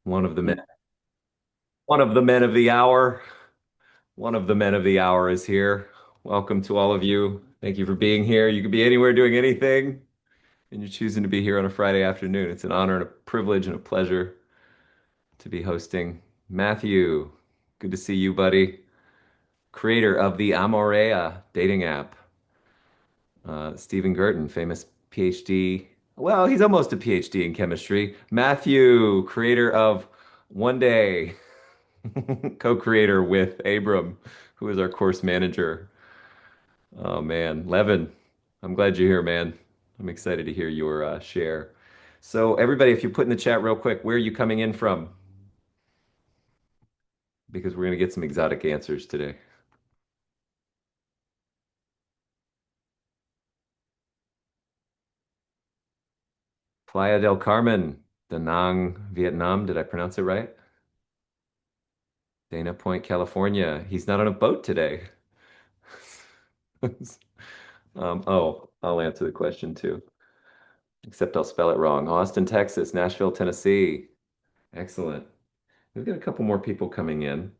One of the men, one of the men of the hour, one of the men of the hour is here. Welcome to all of you. Thank you for being here. You could be anywhere doing anything, and you're choosing to be here on a Friday afternoon. It's an honor and a privilege and a pleasure to be hosting Matthew. Good to see you, buddy. Creator of the Amorea dating app. Stephen Gerton, famous PhD. Well, he's almost a PhD in chemistry. Matthew, creator of One Day. Co-creator with Abram, who is our course manager. Oh man, Levin, I'm glad you're here, man. I'm excited to hear your share. So everybody, if you put in the chat real quick, where are you coming in from? Because we're gonna get some exotic answers today. Playa del Carmen, Da Nang, Vietnam. Did I pronounce it right? Dana Point, California. He's not on a boat today. Oh, I'll answer the question too, except I'll spell it wrong. Austin, Texas, Nashville, Tennessee. Excellent. We've got a couple more people coming in,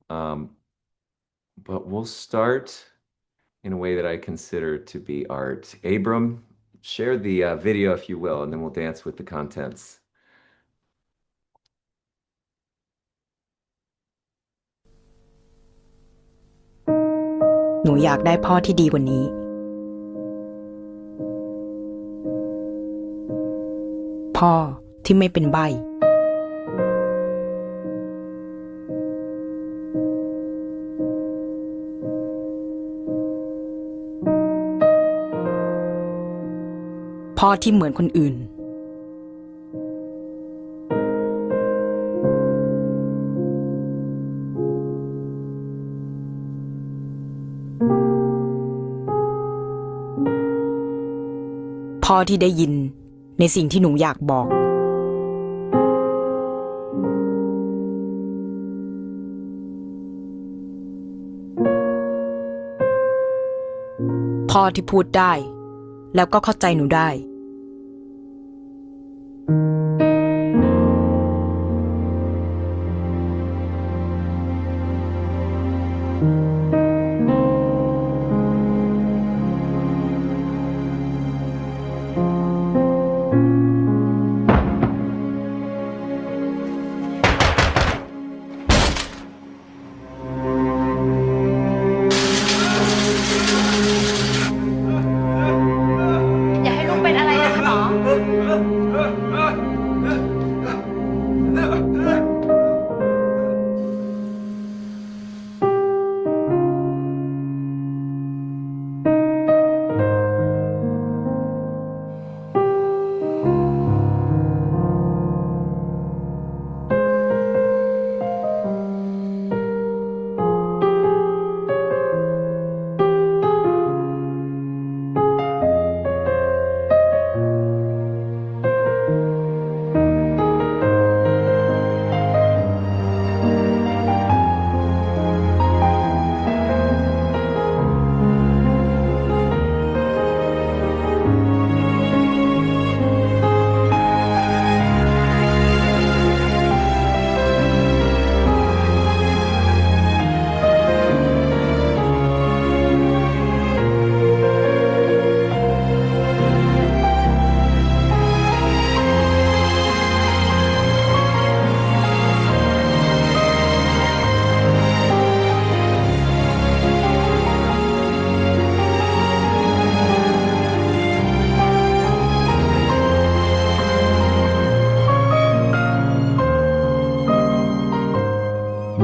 um, but we'll start in a way that I consider to be art. Abram, share the video if you will, and then we'll dance with the contents. หนูอยากได้พ่อที่ดีกว่านี้พ่อที่ไม่เป็นใบ้พ่อที่เหมือนคนอื่นพ่อที่ได้ยินในสิ่งที่หนูอยากบอกพ่อที่พูดได้แล้วก็เข้าใจหนูได้อย่าให้ลูกเป็นอะไรนะคะหมอ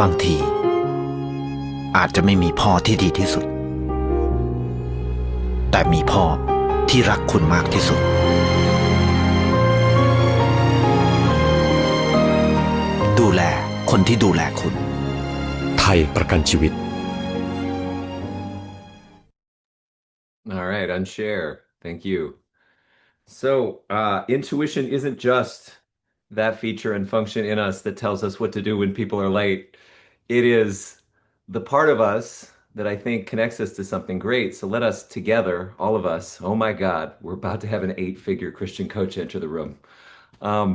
บางทีอาจจะไม่มีพ่อที่ดีที่สุดแต่มีพ่อที่รักคุณมากที่สุดดูแลคนที่ดูแลคุณไทยประกันชีวิต All right, unshare. Thank you. So, intuition isn't just that feature and function in us that tells us what to do when people are late. It is the part of us that I think connects us to something great. So let us together, all of us, oh my God, we're about to have an eight-figure Christian coach enter the room. Um,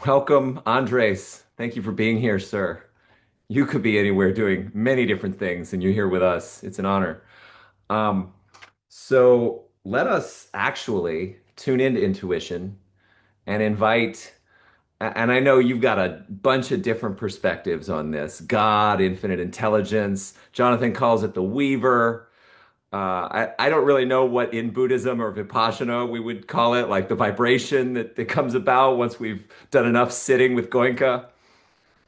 Welcome, Andres. Thank you for being here, sir. You could be anywhere doing many different things, and you're here with us. It's an honor. Um, so let us actually tune into intuition and invite, and I know you've got a bunch of different perspectives on this. God, infinite intelligence. Jonathan calls it the weaver. I don't really know what in Buddhism or Vipassana we would call it, like the vibration that comes about once we've done enough sitting with Goenka.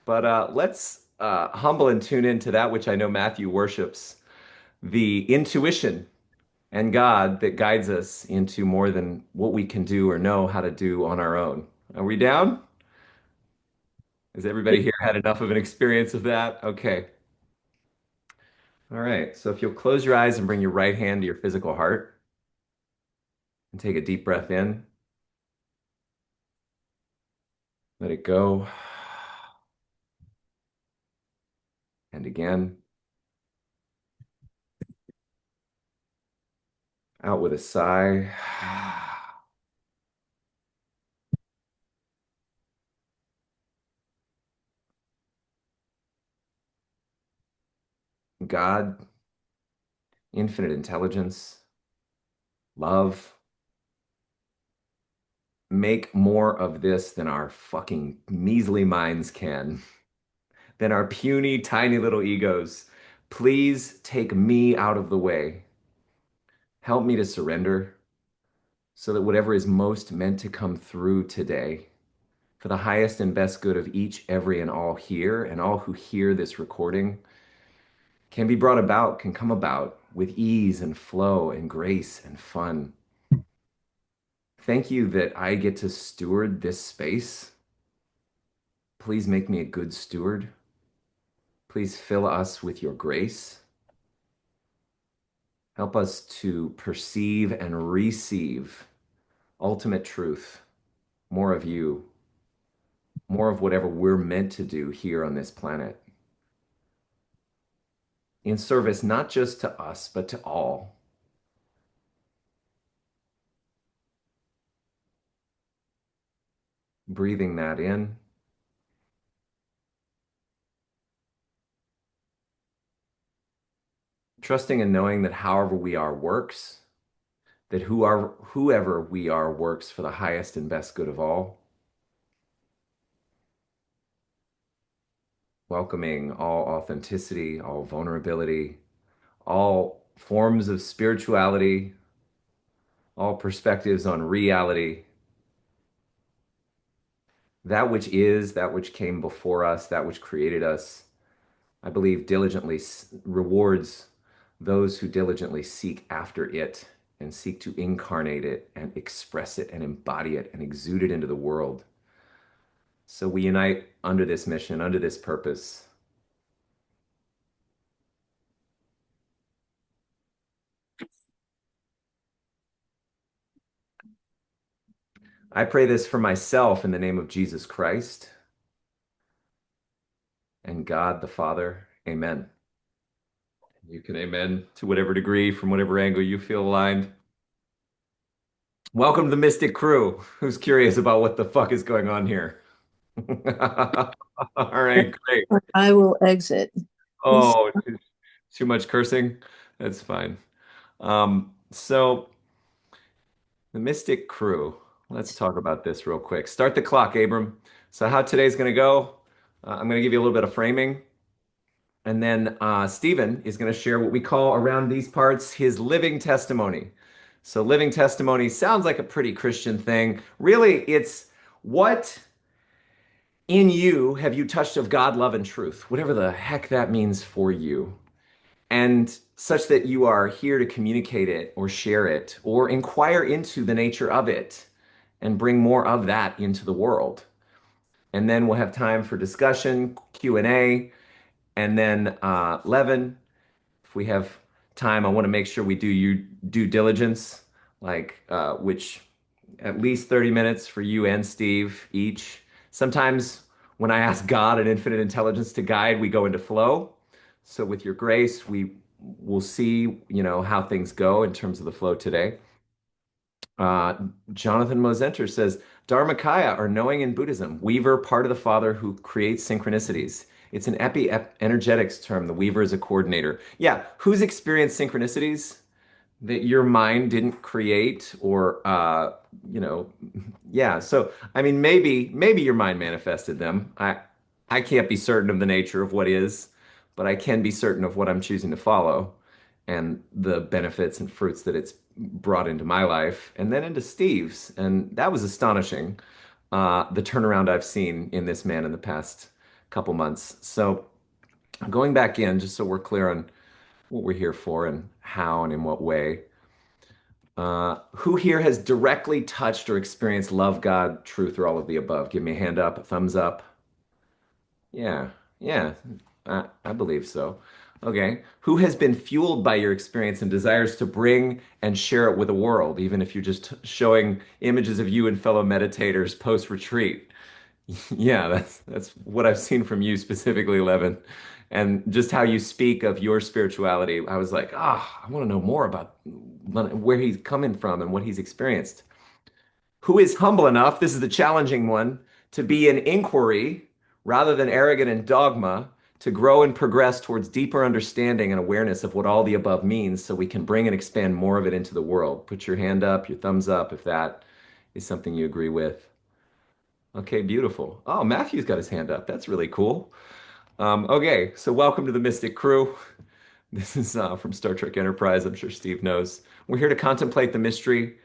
But let's humble and tune into that which I know Matthew worships, the intuition and God that guides us into more than what we can do or know how to do on our own. Are we down? Has everybody here had enough of an experience of that? Okay. All right. So if you'll close your eyes and bring your right hand to your physical heart and take a deep breath in, let it go. And again, out with a sigh. God, infinite intelligence, love, make more of this than our fucking measly minds can, than our puny, tiny little egos. Please take me out of the way. Help me to surrender so that whatever is most meant to come through today, for the highest and best good of each, every, and all here, and all who hear this recording, can be brought about, can come about with ease and flow and grace and fun. Thank you that I get to steward this space. Please make me a good steward. Please fill us with your grace. Help us to perceive and receive ultimate truth, more of you, more of whatever we're meant to do here on this planet, in service not just to us, but to all. Breathing that in, trusting and knowing that however we are works, that whoever we are works for the highest and best good of all. Welcoming all authenticity, all vulnerability, all forms of spirituality, all perspectives on reality, that which is, that which came before us, that which created us, I believe diligently rewards those who diligently seek after it and seek to incarnate it and express it and embody it and exude it into the world. So we unite under this mission, under this purpose. I pray this for myself in the name of Jesus Christ and God the Father. Amen. You can amen to whatever degree, from whatever angle you feel aligned. Welcome to the Mystic Krewe. Who's curious about what the fuck is going on here? All right, great. I will exit. This Oh, too much cursing? That's fine. So the Mystic Krewe. Let's talk about this real quick. Start the clock, Abram. So how today's going to go? I'm going to give you a little bit of framing. And then Stephen is going to share what we call around these parts his living testimony. So, living testimony sounds like a pretty Christian thing. Really, it's what in you have you touched of God, love, and truth, whatever the heck that means for you. And such that you are here to communicate it or share it or inquire into the nature of it and bring more of that into the world. And then we'll have time for discussion, Q&A, and then Levin, if we have time, I want to make sure we do you due diligence, like which at least 30 minutes for you and Steve each. Sometimes when I ask God and infinite intelligence to guide, we go into flow. So with your grace, we will see, how things go in terms of the flow today. Uh, Jonathan Mosenter says, Dharmakaya or knowing in Buddhism, weaver, part of the father who creates synchronicities. It's an energetics term. The weaver is a coordinator. Yeah, who's experienced synchronicities that your mind didn't create or you know, yeah. So I mean, maybe your mind manifested them. I can't be certain of the nature of what is, but I can be certain of what I'm choosing to follow and the benefits and fruits that it's brought into my life and then into Steve's. And that was astonishing, the turnaround I've seen in this man in the past couple months. So going back in, just so we're clear on what we're here for and how and in what way. Who here has directly touched or experienced love, God, truth, or all of the above? Give me a hand up, a thumbs up. Yeah, yeah, I believe so. Okay. Who has been fueled by your experience and desires to bring and share it with the world, even if you're just showing images of you and fellow meditators post-retreat? Yeah, that's what I've seen from you specifically, Levin. And just how you speak of your spirituality, I was like, I want to know more about where he's coming from and what he's experienced. Who is humble enough, this is the challenging one, to be in inquiry rather than arrogant in dogma, to grow and progress towards deeper understanding and awareness of what all the above means so we can bring and expand more of it into the world. Put your hand up, your thumbs up if that is something you agree with. Okay, beautiful. Oh, Matthew's got his hand up. That's really cool. Okay, so welcome to the Mystic Krewe. This is from Star Trek Enterprise. I'm sure Steve knows. We're here to contemplate the mystery.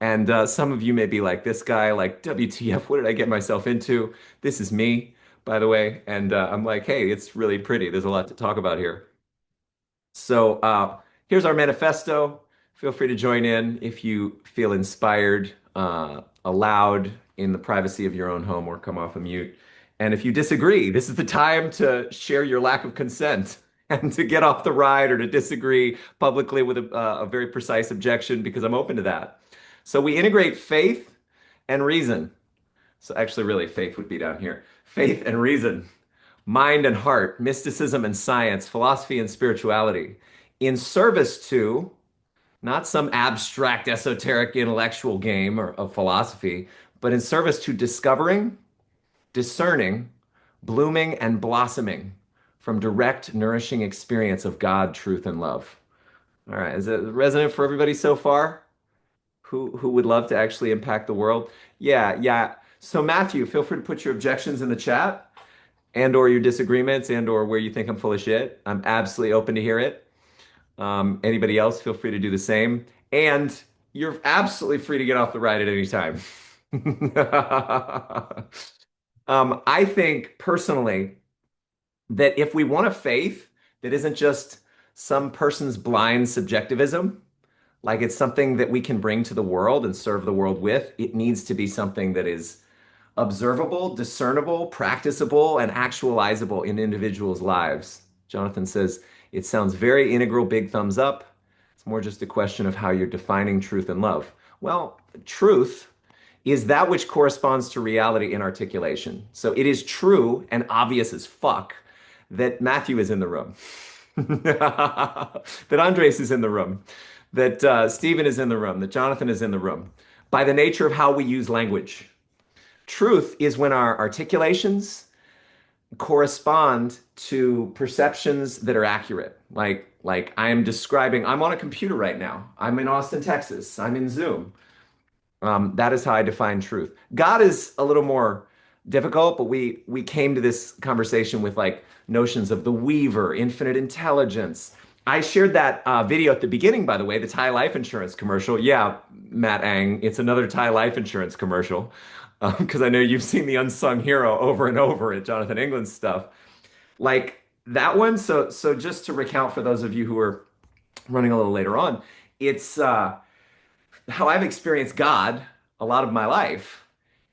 And some of you may be like, this guy, like, WTF, what did I get myself into? This is me, by the way. And I'm like, hey, it's really pretty. There's a lot to talk about here. So here's our manifesto. Feel free to join in if you feel inspired, allowed in the privacy of your own home or come off a mute. And if you disagree, this is the time to share your lack of consent and to get off the ride or to disagree publicly with a very precise objection because I'm open to that. So we integrate faith and reason. So actually, really, faith would be down here. Faith and reason, mind and heart, mysticism and science, philosophy and spirituality, in service to not some abstract, esoteric, intellectual game or of philosophy, but in service to discovering, discerning, blooming, and blossoming from direct, nourishing experience of God, truth, and love. All right, is it resonant for everybody so far? Who would love to actually impact the world? Yeah, yeah. So Matthew, feel free to put your objections in the chat and or your disagreements and or where you think I'm full of shit. I'm absolutely open to hear it. Anybody else, feel free to do the same. And you're absolutely free to get off the ride at any time. I think personally that if we want a faith that isn't just some person's blind subjectivism, like it's something that we can bring to the world and serve the world with, it needs to be something that is observable, discernible, practicable, and actualizable in individuals' lives. Jonathan says, it sounds very integral, big thumbs up. It's more just a question of how you're defining truth and love. Well, truth is that which corresponds to reality in articulation. So it is true and obvious as fuck that Matthew is in the room, that Andres is in the room, that Stephen is in the room, that Jonathan is in the room, by the nature of how we use language. Truth is when our articulations correspond to perceptions that are accurate. Like I am describing, I'm on a computer right now. I'm in Austin, Texas. I'm in Zoom. That is how I define truth. God is a little more difficult, but we came to this conversation with like notions of the weaver, infinite intelligence. I shared that video at the beginning, by the way, the Thai life insurance commercial. Yeah, Matt Ang, it's another Thai life insurance commercial because I know you've seen the unsung hero over and over at Jonathan England's stuff. Like that one. So just to recount for those of you who are running a little later on, it's how I've experienced God a lot of my life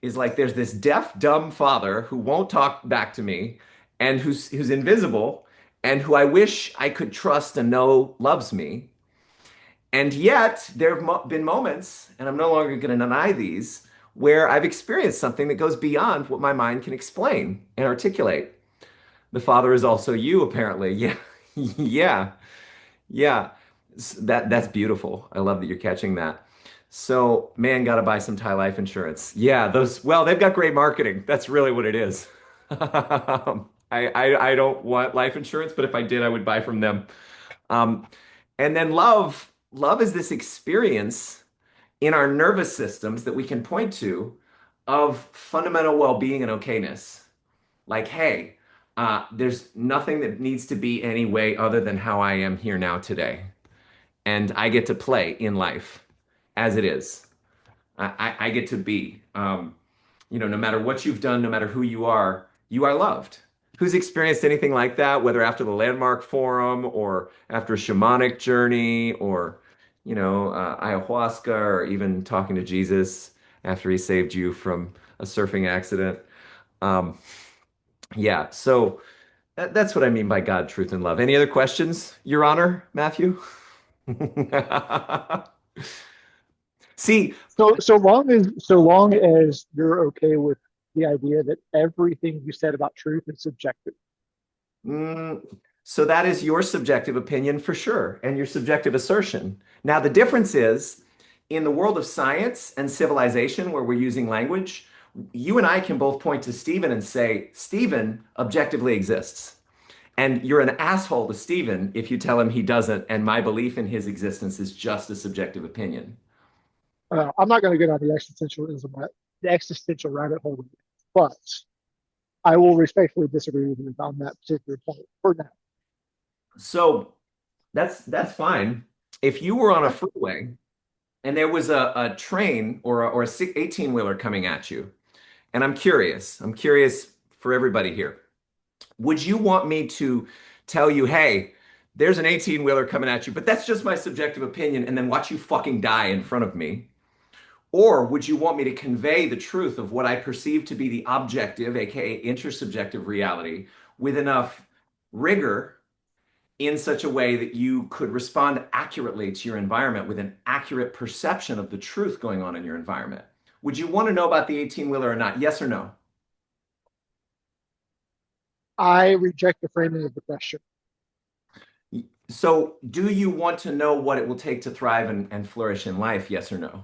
is like there's this deaf, dumb father who won't talk back to me and who's invisible and who I wish I could trust and know loves me. And yet there have been moments, and I'm no longer going to deny these, where I've experienced something that goes beyond what my mind can explain and articulate. The Father is also you, apparently. Yeah, yeah, yeah. That's beautiful. I love that you're catching that. So, man, gotta buy some Thai life insurance. Yeah, well, they've got great marketing. That's really what it is. I don't want life insurance, but if I did, I would buy from them. Um, and then love is this experience in our nervous systems that we can point to of fundamental well-being and okayness. Like, hey, there's nothing that needs to be any way other than how I am here now today. And I get to play in life as it is. I get to be. No matter what you've done, no matter who you are loved. Who's experienced anything like that, whether after the landmark forum or after a shamanic journey or, ayahuasca or even talking to Jesus after he saved you from a surfing accident? Um, yeah, so that's what I mean by God, truth, and love. Any other questions, Your Honor, Matthew? See, So long as you're okay with the idea that everything you said about truth is subjective. Mm, so that is your subjective opinion for sure, and your subjective assertion. Now, the difference is in the world of science and civilization, where we're using language, you and I can both point to Stephen and say, Stephen objectively exists. And you're an asshole to Stephen if you tell him he doesn't, and my belief in his existence is just a subjective opinion. I'm not going to get on the existential rabbit hole, but I will respectfully disagree with you on that particular point for now. So that's fine. If you were on a freeway and there was a train or a 18-wheeler coming at you, and I'm curious for everybody here. Would you want me to tell you, hey, there's an 18-wheeler coming at you, but that's just my subjective opinion, and then watch you fucking die in front of me? Or would you want me to convey the truth of what I perceive to be the objective, aka intersubjective reality, with enough rigor in such a way that you could respond accurately to your environment with an accurate perception of the truth going on in your environment? Would you want to know about the 18-wheeler or not? Yes or no? I reject the framing of the question. So, do you want to know what it will take to thrive and flourish in life? Yes or no?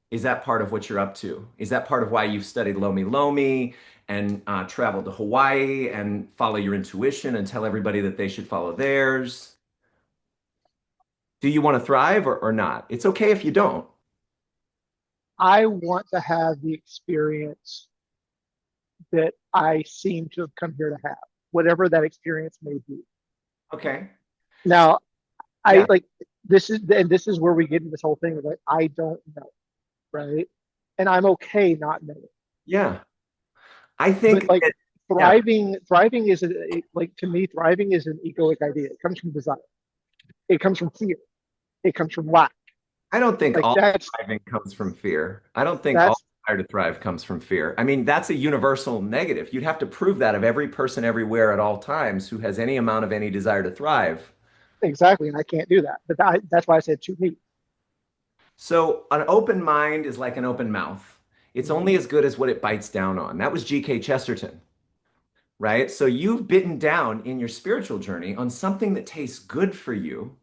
Is that part of what you're up to? Is that part of why you've studied Lomi Lomi and traveled to Hawaii and follow your intuition and tell everybody that they should follow theirs? Do you want to thrive or not? It's okay if you don't. I want to have the experience that I seem to have come here to have, whatever that experience may be. Okay. Now, I Yeah. like this is where we get into this whole thing of like, I don't know, right? And I'm okay not knowing. Yeah. I But think like that, yeah, thriving is like to me, thriving is an egoic idea. It comes from desire. It comes from fear. It comes from lack. I don't think Like all thriving comes from fear. I don't think all that's desire to thrive comes from fear. I mean, that's a universal negative. You'd have to prove that of every person everywhere at all times who has any amount of any desire to thrive. exactly, and I can't do that. But that's why I said to me. So, an open mind is like an open mouth. It's only as good as what it bites down on. That was G.K. Chesterton, right? So, you've bitten down in your spiritual journey on something that tastes good for you,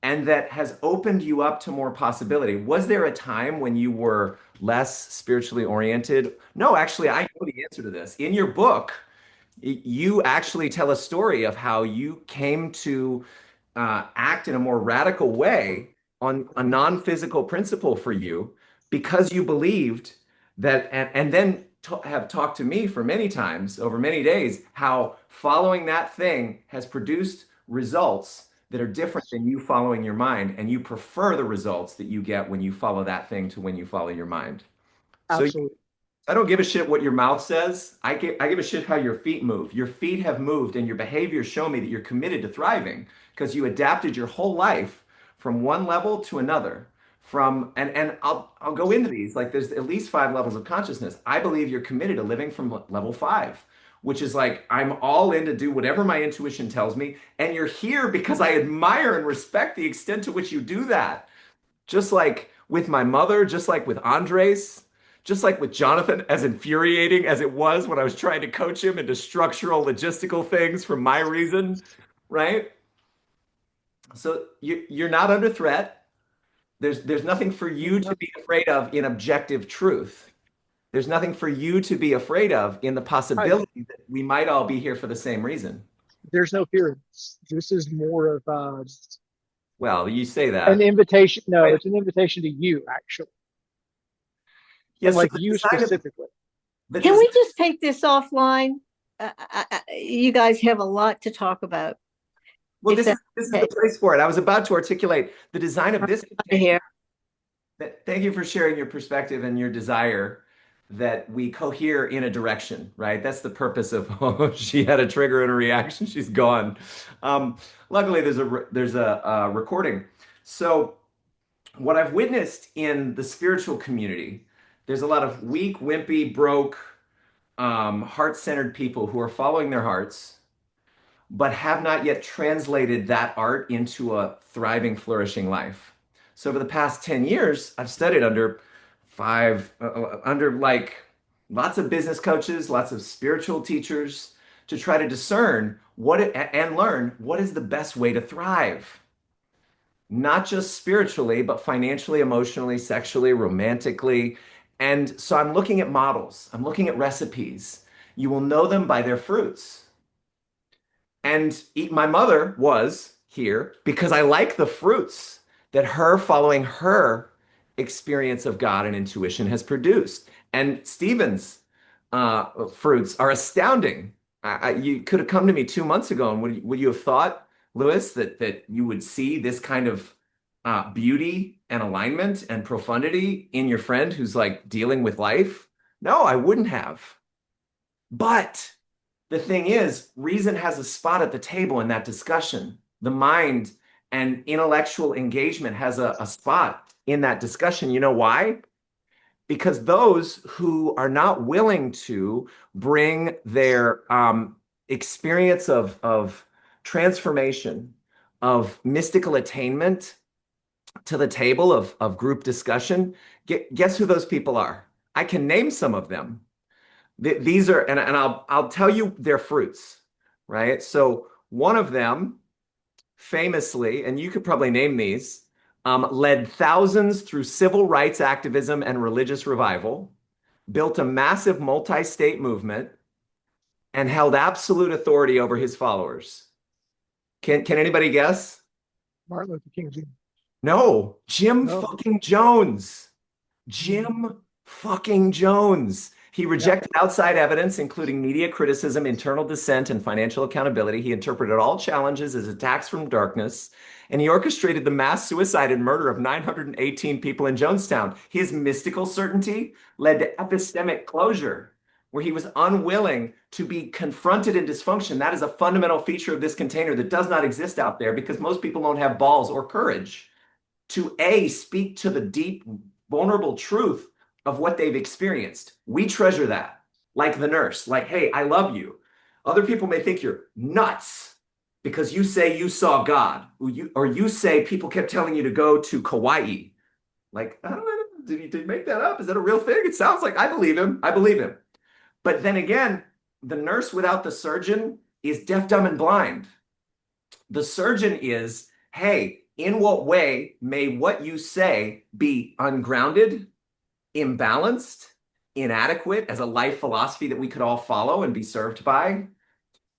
and that has opened you up to more possibility. Was there a time when you were less spiritually oriented? No, actually, I know the answer to this. In your book, you actually tell a story of how you came to act in a more radical way on a non-physical principle for you because you believed that, and then have talked to me for many times over many days, how following that thing has produced results that are different Yes, than you following your mind, and you prefer the results that you get when you follow that thing to when you follow your mind. So absolutely, I don't give a shit what your mouth says. I give a shit how your feet move. Your feet have moved and your behaviors show me that you're committed to thriving because you adapted your whole life from one level to another. And I'll go into these. Like there's at least 5 levels of consciousness. I believe you're committed to living from level 5, which is like I'm all in to do whatever my intuition tells me. And you're here because I admire and respect the extent to which you do that. Just like with my mother, just like with Andres, just like with Jonathan, as infuriating as it was when I was trying to coach him into structural, logistical things for my reason, right? So you're not under threat. There's nothing for you to be afraid of in objective truth. There's nothing for you to be afraid of in the Right. possibility that we might all be here for the same reason. There's no fear. This is more of Well, you say an that, invitation. No, right? it's an invitation to you, actually, and Yes, so like you specifically. the Can design, we just take this offline? You guys have a lot to talk about, well, if that's this is the okay. place for it. I was about to articulate the design of I'm this out of here. container. Thank you for sharing your perspective and your desire that we cohere in a direction, right? That's the purpose of, oh, she had a trigger and a reaction. She's gone. Luckily, there's a recording. So what I've witnessed in the spiritual community, there's a lot of weak, wimpy, broke, heart-centered people who are following their hearts, but have not yet translated that art into a thriving, flourishing life. So over the past 10 years, I've studied under like lots of business coaches, lots of spiritual teachers to try to discern and learn what is the best way to thrive. Not just spiritually, but financially, emotionally, sexually, romantically. And so I'm looking at models, I'm looking at recipes. You will know them by their fruits. And my mother was here because I like the fruits that her following her experience of God and intuition has produced. And Stephen's fruits are astounding. You could have come to me 2 months ago, and would you have thought, Lewis, that you would see this kind of beauty and alignment and profundity in your friend who's like dealing with life? No, I wouldn't have. But the thing is, reason has a spot at the table in that discussion. The mind and intellectual engagement has a spot in that discussion. You know why? Because those who are not willing to bring their experience of transformation, of mystical attainment to the table of group discussion, guess who those people are? I can name some of them. These are, and I'll tell you their fruits, right? So one of them famously, and you could probably name these, led thousands through civil rights activism and religious revival, built a massive multi-state movement, and held absolute authority over his followers. Can anybody guess? Martin Luther King Jr. No, Jim No. fucking Jones. Jim fucking Jones. He Yeah. rejected outside evidence, including media criticism, internal dissent, and financial accountability. He interpreted all challenges as attacks from darkness, and he orchestrated the mass suicide and murder of 918 people in Jonestown. His mystical certainty led to epistemic closure, where he was unwilling to be confronted in dysfunction. That is a fundamental feature of this container that does not exist out there because most people don't have balls or courage to speak to the deep, vulnerable truth of what they've experienced. We treasure that, like the nurse, like, hey, I love you. Other people may think you're nuts because you say you saw God, or you say people kept telling you to go to Kauai. Like, I don't know, did he make that up? Is that a real thing? It sounds like I believe him. I believe him. But then again, the nurse without the surgeon is deaf, dumb, and blind. The surgeon is, hey, in what way may what you say be ungrounded, imbalanced, inadequate as a life philosophy that we could all follow and be served by?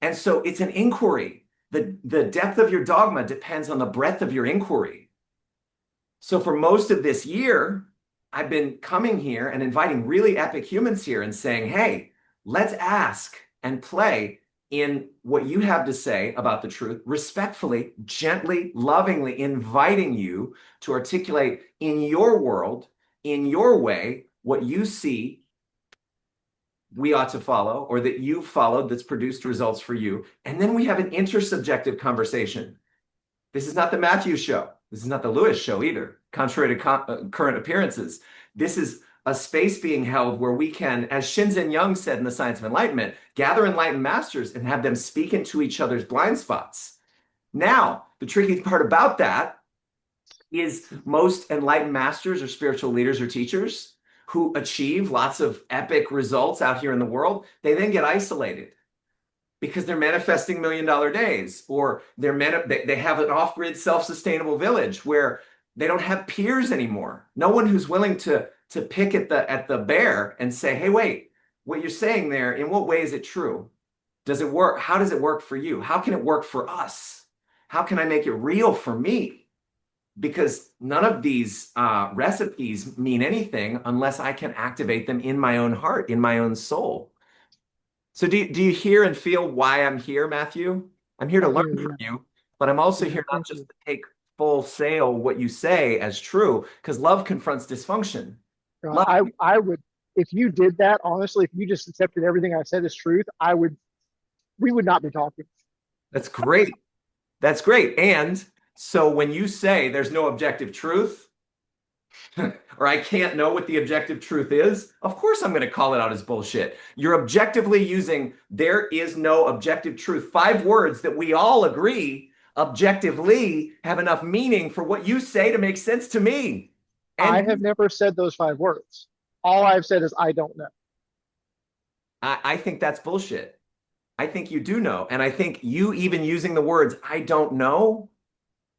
And so it's an inquiry. The depth of your dogma depends on the breadth of your inquiry. So for most of this year, I've been coming here and inviting really epic humans here and saying, hey, let's ask and play in what you have to say about the truth, respectfully, gently, lovingly inviting you to articulate in your world, in your way, what you see we ought to follow or that you've followed that's produced results for you. And then we have an intersubjective conversation. This is not the Matthew show. This is not the Lewis show either, contrary to current appearances. This is a space being held where we can, as Shinzen Young said in The Science of Enlightenment, gather enlightened masters and have them speak into each other's blind spots. Now, the tricky part about that is most enlightened masters or spiritual leaders or teachers who achieve lots of epic results out here in the world, they then get isolated because they're manifesting $1 million days, or they have an off-grid self-sustainable village where They don't have peers anymore. No one who's willing to pick at the bear and say, "Hey, wait, what you're saying there, in what way is it true? Does it work? How does it work for you? How can it work for us? How can I make it real for me?" Because none of these recipes mean anything unless I can activate them in my own heart, in my own soul. So do you hear and feel why I'm here, Matthew? I'm here to I learn hear from you. you, but I'm also Yeah, here not thank just you. to take full sale what you say as true, because love confronts dysfunction. Love, I would, if you did that, honestly, if you just accepted everything I said as truth, we would not be talking. that's great. That's great. And so when you say there's no objective truth, or I can't know what the objective truth is, of course I'm going to call it out as bullshit. You're objectively using there is no objective truth. 5 words that we all agree objectively have enough meaning for what you say to make sense to me. I And have never said those 5 words. All I've said is I don't know. I think that's bullshit. I think you do know. And I think you even using the words I don't know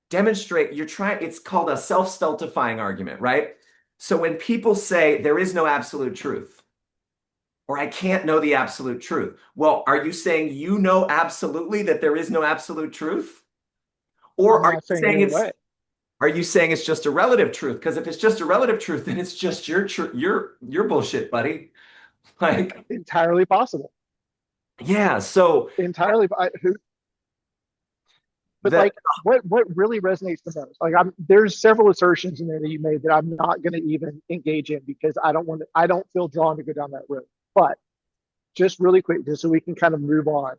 demonstrate you're trying, it's called a self-stultifying argument, right? So when people say there is no absolute truth, or I can't know the absolute truth, well, are you saying you know absolutely that there is no absolute truth? Or I'm not saying it in a way. are you saying it's just a relative truth? Because if it's just a relative truth, then it's just your bullshit, buddy. Like, Entirely possible. yeah, so Entirely. But that like, what really resonates the most? Like, there's several assertions in there that you made that I'm not going to even engage in because I don't feel drawn to go down that road. But just really quick, just so we can kind of move on.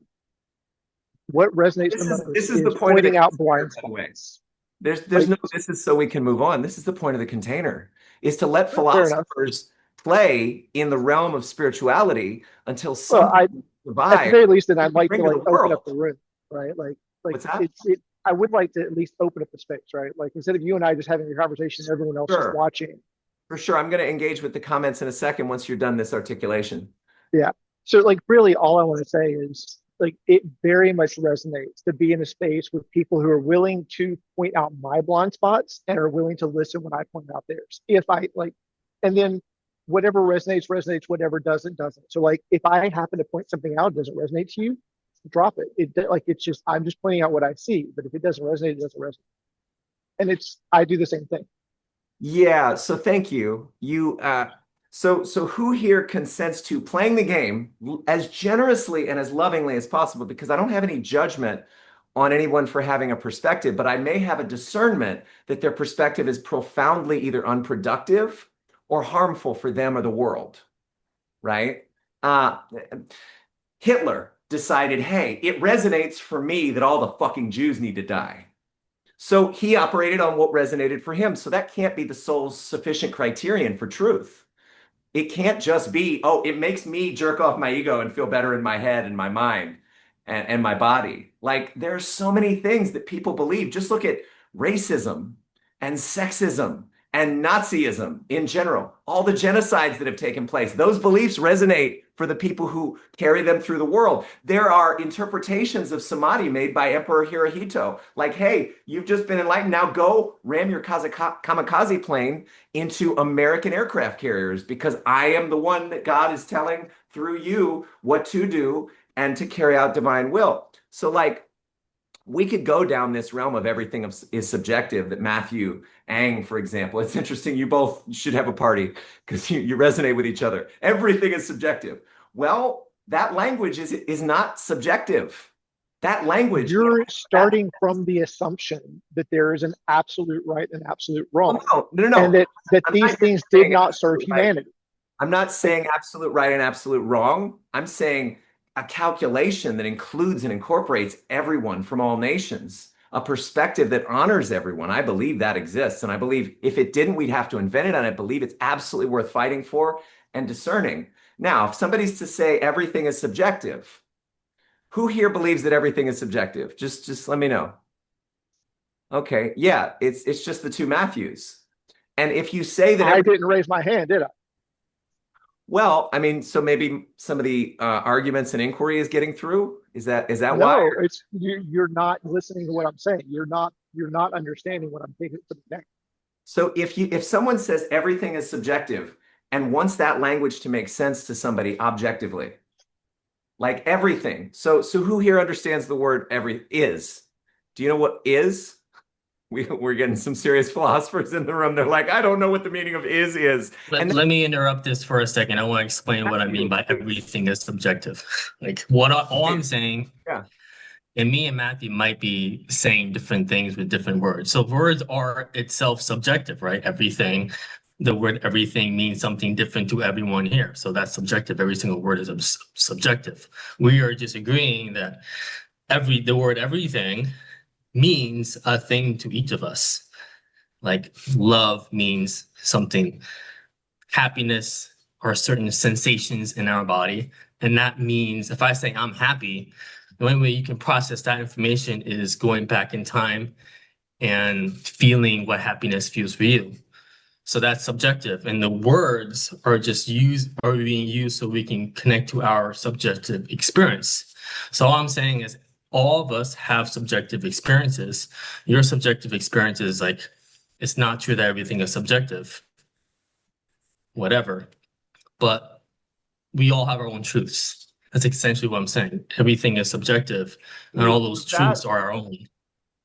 What resonates the this most is the is point of the pointing out container, blind by the way. spots. There's Like, no this is so we can move on. This is the point of the container, is to let fair enough. philosophers play in the realm of spirituality until Well, something at the survives very least, then I'd like to bring to like the open up world. the room, right? Like What's that? it. I would like to at least open up the space, right? Like instead of you and I just having a conversation, and everyone else just Sure. watching. For sure. I'm going to engage with the comments in a second once you're done this articulation. Yeah. So like really all I want to say is like it very much resonates to be in a space with people who are willing to point out my blind spots and are willing to listen when I point out theirs. If I like and then whatever resonates, resonates, whatever doesn't, doesn't. So like if I happen to point something out, doesn't resonate to you, drop it. It like it's just I'm just pointing out what I see. But if it doesn't resonate, it doesn't resonate. And it's I do the same thing. Yeah, so thank you. So who here consents to playing the game as generously and as lovingly as possible? Because I don't have any judgment on anyone for having a perspective, but I may have a discernment that their perspective is profoundly either unproductive or harmful for them or the world, right? Uh, Hitler decided, hey, it resonates for me that all the fucking Jews need to die. So he operated on what resonated for him. So that can't be the soul's sufficient criterion for truth. It can't just be, oh, it makes me jerk off my ego and feel better in my head and my mind and my body. Like there are so many things that people believe. Just look at racism and sexism and Nazism in general, all the genocides that have taken place. Those beliefs resonate for the people who carry them through the world. There are interpretations of samadhi made by Emperor Hirohito, like, hey, you've just been enlightened. Now go ram your kamikaze plane into American aircraft carriers because I am the one that God is telling through you what to do and to carry out divine will. So, like, we could go down this realm of everything is subjective that Matthew Ang, for example. It's interesting. You both should have a party because you resonate with each other. Everything is subjective. Well, that language is not subjective. That language, You're that, starting from the assumption that there is an absolute right and absolute well, wrong, and no. that I'm these not just things did saying not serve absolute right. humanity. I'm not Like saying absolute right and absolute wrong. I'm saying a calculation that includes and incorporates everyone from all nations, a perspective that honors everyone. I believe that exists. And I believe if it didn't, we'd have to invent it. And I believe it's absolutely worth fighting for and discerning. Now, if somebody's to say everything is subjective, who here believes that everything is subjective? Just let me know. Okay. Yeah, it's just the two Matthews. And if you say that I every didn't raise my hand, did I? well, I mean, so maybe some of the arguments and inquiry is getting through. Is that why? No, you're not listening to what I'm saying. You're not understanding what I'm thinking. Down. So if someone says everything is subjective and wants that language to make sense to somebody objectively, like everything. So who here understands the word every is? Do you know what is? We're getting some serious philosophers in the room. They're like, I don't know what the meaning of is. Let, And let me interrupt this for a second. I want to explain what that's I mean you, by please. everything is subjective. All I'm saying, Yeah. and me and Matthew might be saying different things with different words. So words are itself subjective, right? The word everything means something different to everyone here. So that's subjective. Every single word is subjective. We are just agreeing that the word everything means a thing to each of us. Like love means something, happiness or certain sensations in our body. And that means if I say I'm happy, the only way you can process that information is going back in time and feeling what happiness feels for you. So that's subjective. And the words are being used so we can connect to our subjective experience. So all I'm saying is all of us have subjective experiences. Your subjective experience is like, it's not true that everything is subjective, whatever. But we all have our own truths. That's essentially what I'm saying. Everything is subjective, Can and you all prove those that? truths are our own.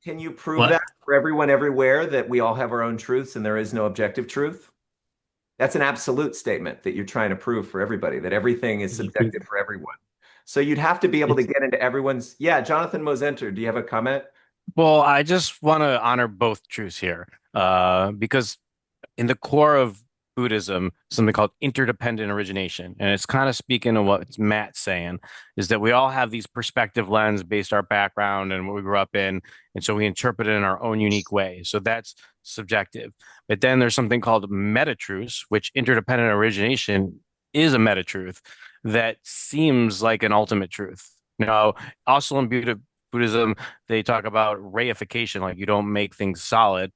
Can you prove that What? for everyone everywhere that we all have our own truths and there is no objective truth? That's an absolute statement that you're trying to prove for everybody, that everything is Can you prove subjective for everyone. So you'd have to be able to it's get into everyone's. Yeah, Jonathan Mosenter, do you have a comment? Well, I just want to honor both truths here, because in the core of Buddhism, something called interdependent origination, and it's kind of speaking to what Matt's saying, is that we all have these perspective lens based our background and what we grew up in, and so we interpret it in our own unique way. So that's subjective. But then there's something called meta truths, which interdependent origination is a meta truth that seems like an ultimate truth. Now, also in Buddhism, they talk about reification, like you don't make things solid,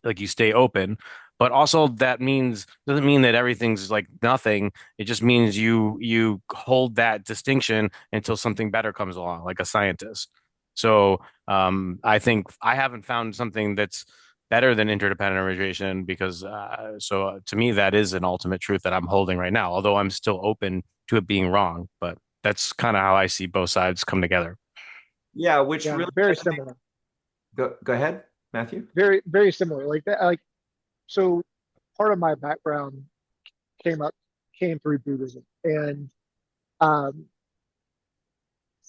like you stay open. But also that means doesn't mean that everything's like nothing. It just means you hold that distinction until something better comes along, like a scientist. So I think I haven't found something that's better than interdependent origination because to me that is an ultimate truth that I'm holding right now, although I'm still open to it being wrong. But that's kind of how I see both sides come together. Yeah, which Yeah, really, very similar. go ahead, Matthew. Very similar. Like that. Like so, part of my background came up came through Buddhism, and um,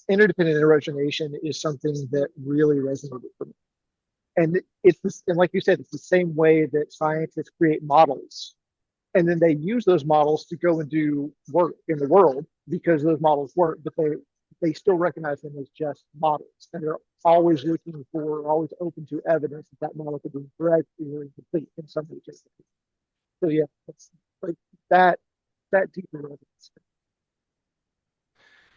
interdependent origination is something that really resonated for me. And it's this, and like you said, it's the same way that scientists create models, and then they use those models to go and do work in the world because those models work, but they still recognize them as just models, and they're always looking for, always open to evidence that that model could be correct or incomplete in some way. So yeah, it's like that that deeper evidence.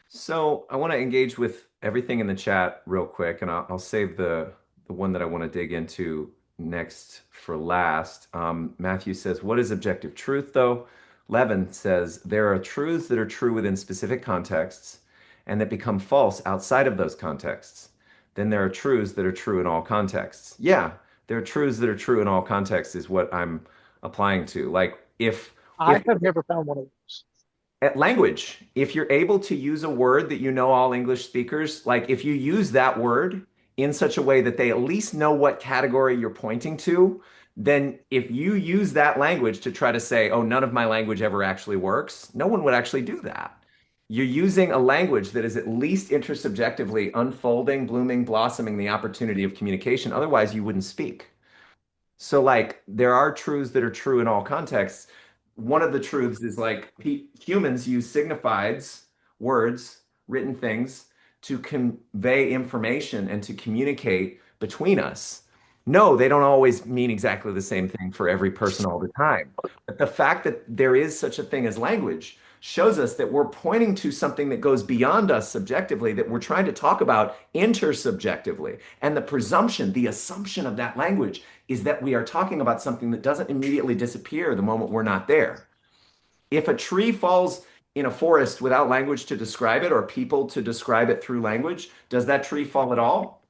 So I want to engage with everything in the chat real quick, and I'll save the one that I want to dig into next for last. Matthew says, "What is objective truth, though?" Levin says, "There are truths that are true within specific contexts and that become false outside of those contexts. Then there are truths that are true in all contexts." Yeah, there are truths that are true in all contexts is what I'm applying to. Like if I have never found one of those. at language, if you're able to use a word that you know all English speakers, like if you use that word in such a way that they at least know what category you're pointing to, then if you use that language to try to say, oh, none of my language ever actually works, no one would actually do that. You're using a language that is at least intersubjectively unfolding, blooming, blossoming the opportunity of communication. Otherwise, you wouldn't speak. So, like, there are truths that are true in all contexts. One of the truths is like humans use signifieds, words, written things to convey information and to communicate between us. No, they don't always mean exactly the same thing for every person all the time. But the fact that there is such a thing as language shows us that we're pointing to something that goes beyond us subjectively, that we're trying to talk about intersubjectively. And the presumption, the assumption of that language is that we are talking about something that doesn't immediately disappear the moment we're not there. If a tree falls in a forest without language to describe it or people to describe it through language, does that tree fall at all?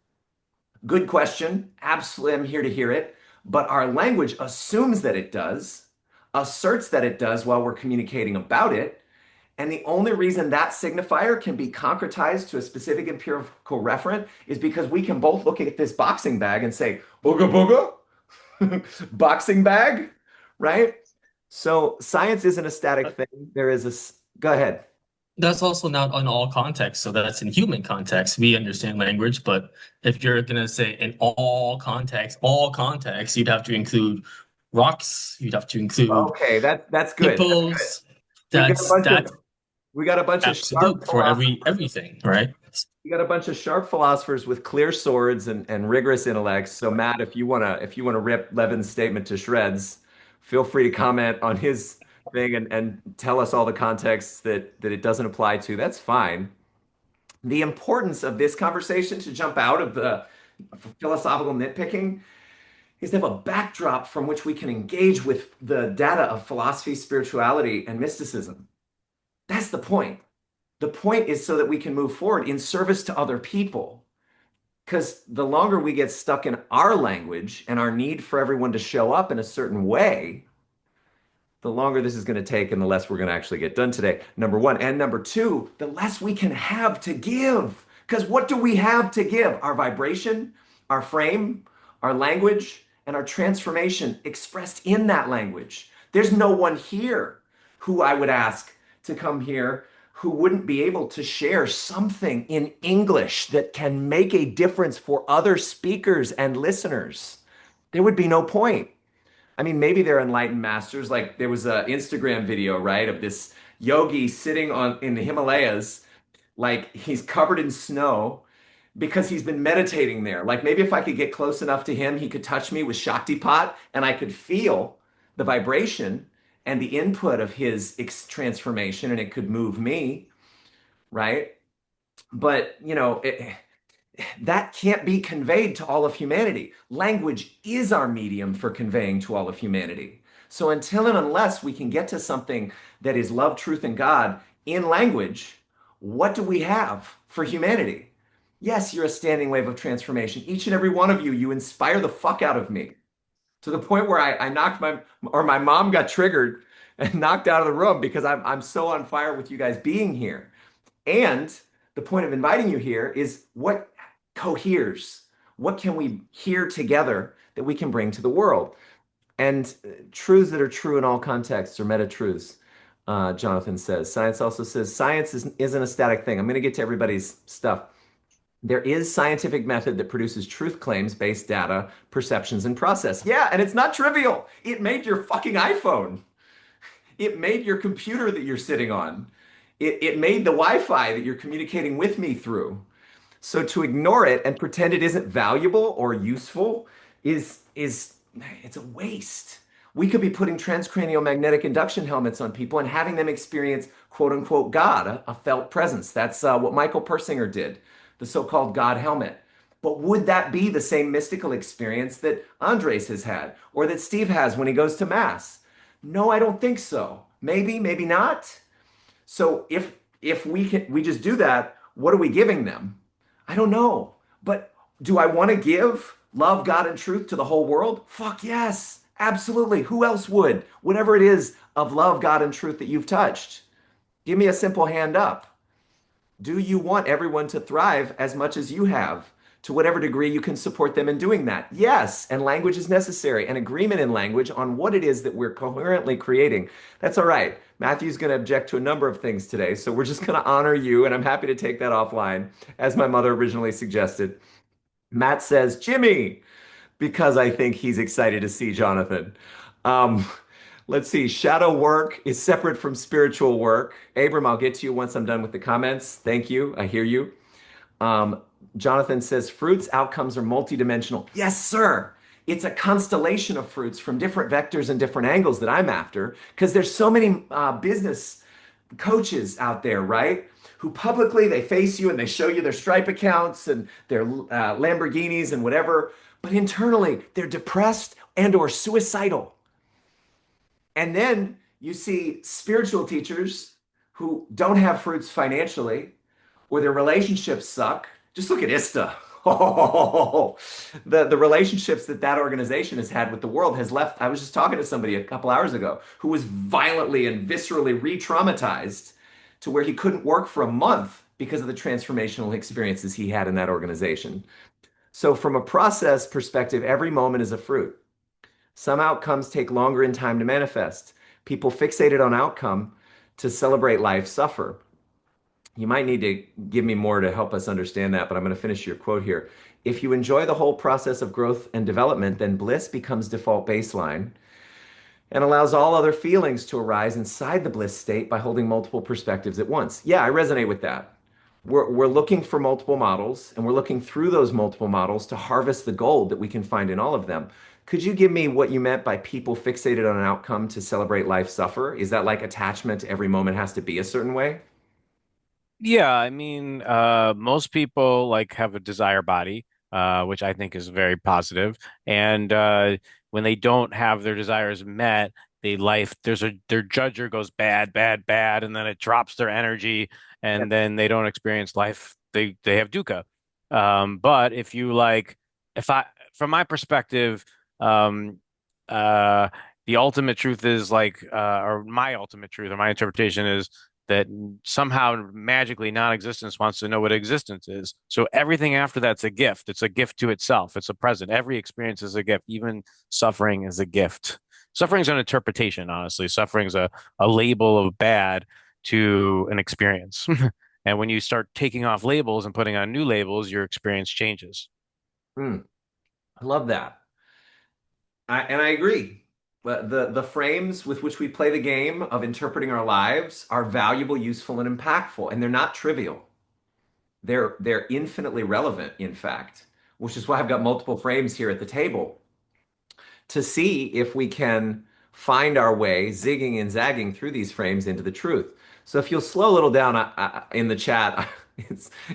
Good question. Absolutely, I'm here to hear it. but our language assumes that it does, asserts that it does while we're communicating about it. And the only reason that signifier can be concretized to a specific empirical referent is because we can both look at this boxing bag and say, booga booga, boxing bag, right? So science isn't a static thing. There is go ahead. That's also not on all contexts. So that's in human context. We understand language, but if you're gonna say in all contexts, you'd have to include rocks, you'd have to include Okay, that's good. That's good. hippos. We've got a That's bunch of that's we got a bunch of sharp absolute for philosophers. everything, right? You got a bunch of sharp philosophers with clear swords and rigorous intellects. So Matt, if you wanna rip Levin's statement to shreds, feel free to comment on his thing and tell us all the contexts that it doesn't apply to. That's fine. The importance of this conversation to jump out of the philosophical nitpicking is to have a backdrop from which we can engage with the data of philosophy, spirituality, and mysticism. That's the point. The point is so that we can move forward in service to other people. Because the longer we get stuck in our language and our need for everyone to show up in a certain way, the longer this is going to take and the less we're going to actually get done today. Number one. And number two, the less we can have to give. Because what do we have to give? Our vibration, our frame, our language, and our transformation expressed in that language. There's no one here who I would ask to come here who wouldn't be able to share something in English that can make a difference for other speakers and listeners. There would be no point. I mean, maybe they're enlightened masters. Like there was an Instagram video, right, of this yogi sitting on in the Himalayas, like he's covered in snow because he's been meditating there. Like maybe if I could get close enough to him, he could touch me with Shaktipat and I could feel the vibration and the input of his transformation and it could move me, right? But, that can't be conveyed to all of humanity. Language is our medium for conveying to all of humanity. So until and unless we can get to something that is love, truth, and God in language, what do we have for humanity? Yes, you're a standing wave of transformation. Each and every one of you, you inspire the fuck out of me to the point where I knocked my mom got triggered and knocked out of the room because I'm so on fire with you guys being here. And the point of inviting you here is what coheres? What can we hear together that we can bring to the world? And truths that are true in all contexts are meta truths, Jonathan says. Science also says science isn't a static thing. I'm going to get to everybody's stuff. There is scientific method that produces truth claims based data, perceptions, and process. Yeah, and it's not trivial. It made your fucking iPhone. It made your computer that you're sitting on. It made the Wi-Fi that you're communicating with me through. So to ignore it and pretend it isn't valuable or useful is it's a waste. We could be putting transcranial magnetic induction helmets on people and having them experience quote unquote God, a felt presence. That's what Michael Persinger did, the so-called God helmet. But would that be the same mystical experience that Andres has had or that Steve has when he goes to Mass? No, I don't think so. Maybe, maybe not. So if we just do that, what are we giving them? I don't know. But do I want to give love, God, and truth to the whole world? Fuck yes. Absolutely. Who else would? Whatever it is of love, God, and truth that you've touched. Give me a simple hand up. Do you want everyone to thrive as much as you have? To whatever degree you can support them in doing that. Yes, and language is necessary, and agreement in language on what it is that we're coherently creating. That's all right. Matthew's going to object to a number of things today, so we're just going to honor you, and I'm happy to take that offline, as my mother originally suggested. Matt says, Jimmy, because I think he's excited to see Jonathan. Um, let's see. Shadow work is separate from spiritual work. Abram, I'll get to you once I'm done with the comments. Thank you. I hear you. Um, Jonathan says fruits outcomes are multidimensional. Yes, sir. It's a constellation of fruits from different vectors and different angles that I'm after because there's so many business coaches out there, right? Who publicly they face you and they show you their Stripe accounts and their Lamborghinis and whatever, but internally they're depressed and or suicidal. And then you see spiritual teachers who don't have fruits financially or their relationships suck. Just look at Ista. Oh, the relationships that that organization has had with the world has left. I was just talking to somebody a couple hours ago who was violently and viscerally re-traumatized to where he couldn't work for a month because of the transformational experiences he had in that organization. So, from a process perspective, every moment is a fruit. Some outcomes take longer in time to manifest. People fixated on outcome to celebrate life suffer. You might need to give me more to help us understand that, but I'm going to finish your quote here. If you enjoy the whole process of growth and development, then bliss becomes default baseline and allows all other feelings to arise inside the bliss state by holding multiple perspectives at once. Yeah, I resonate with that. We're looking for multiple models and we're looking through those multiple models to harvest the gold that we can find in all of them. Could you give me what you meant by people fixated on an outcome to celebrate life suffer? Is that like attachment to every moment has to be a certain way? Yeah, I mean, most people like have a desire body, which I think is very positive. And when they don't have their desires met, they life their judger goes bad, bad, bad, and then it drops their energy, Yeah. and then they don't experience life. They have dukkha. But if you like, if I from my perspective, um, uh, the ultimate truth is like, or my ultimate truth, or my interpretation is that somehow magically non-existence wants to know what existence is. So everything after that's a gift. It's a gift to itself. It's a present. Every experience is a gift. Even suffering is a gift. Suffering is an interpretation, honestly. Suffering is a label of bad to an experience. And when you start taking off labels and putting on new labels, your experience changes. Hmm, I love that. And I agree. But the frames with which we play the game of interpreting our lives are valuable, useful, and impactful, and they're not trivial. They're infinitely relevant, in fact, which is why I've got multiple frames here at the table to see if we can find our way, zigging and zagging through these frames into the truth. So if you'll slow a little down in the chat,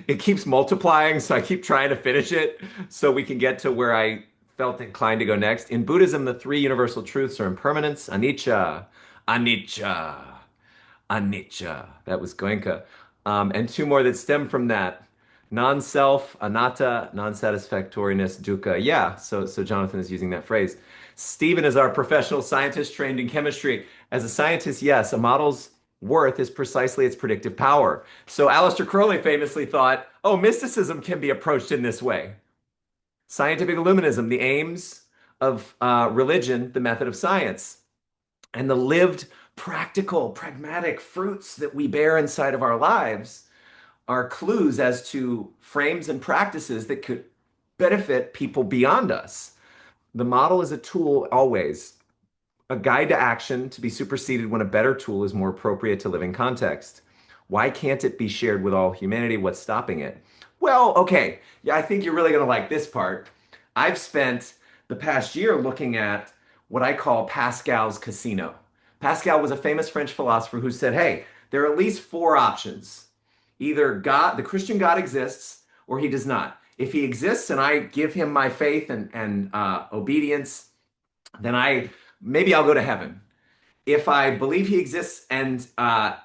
it keeps multiplying, so I keep trying to finish it so we can get to where I felt inclined to go next. In Buddhism, the three universal truths are impermanence, anicca, anicca, anicca. That was Goenka. And two more that stem from that. Non-self, anatta, non-satisfactoriness, dukkha. Yeah, so Jonathan is using that phrase. Stephen is our professional scientist trained in chemistry. As a scientist, yes, a model's worth is precisely its predictive power. So Aleister Crowley famously thought, oh, mysticism can be approached in this way. Scientific illuminism, the aims of religion, the method of science, and the lived, practical, pragmatic fruits that we bear inside of our lives are clues as to frames and practices that could benefit people beyond us. The model is a tool always, a guide to action to be superseded when a better tool is more appropriate to living context. Why can't it be shared with all humanity? What's stopping it? Well, okay. Yeah, I think you're really going to like this part. I've spent the past year looking at what I call Pascal's casino. Pascal was a famous French philosopher who said, hey, there are at least four options. Either God, the Christian God exists, or he does not. If he exists and I give him my faith and obedience, then maybe I'll go to heaven. If I believe he exists and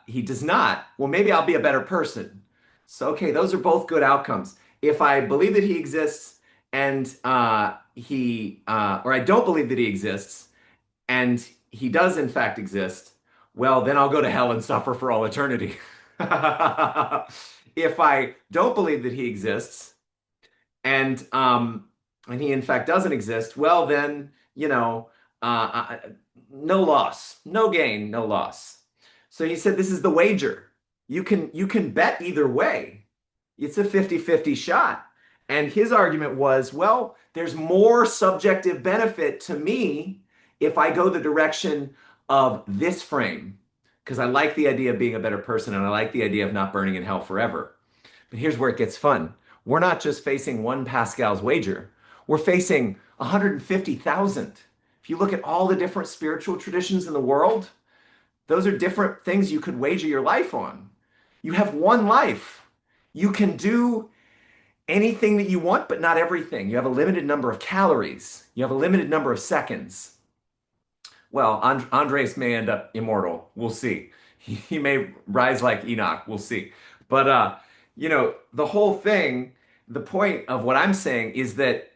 he does not, well, maybe I'll be a better person. So, okay, those are both good outcomes. If I believe that he exists and or I don't believe that he exists and he does in fact exist, well, then I'll go to hell and suffer for all eternity. If I don't believe that he exists and he in fact doesn't exist, well then, no loss, no gain, no loss. So he said this is the wager. You can bet either way. It's a 50-50 shot. And his argument was, well, there's more subjective benefit to me if I go the direction of this frame, because I like the idea of being a better person and I like the idea of not burning in hell forever. But here's where it gets fun. We're not just facing one Pascal's wager. We're facing 150,000. If you look at all the different spiritual traditions in the world, those are different things you could wager your life on. You have one life. You can do anything that you want, but not everything. You have a limited number of calories. You have a limited number of seconds. Well, Andres may end up immortal. We'll see. He may rise like Enoch. We'll see. But the whole thing, the point of what I'm saying is that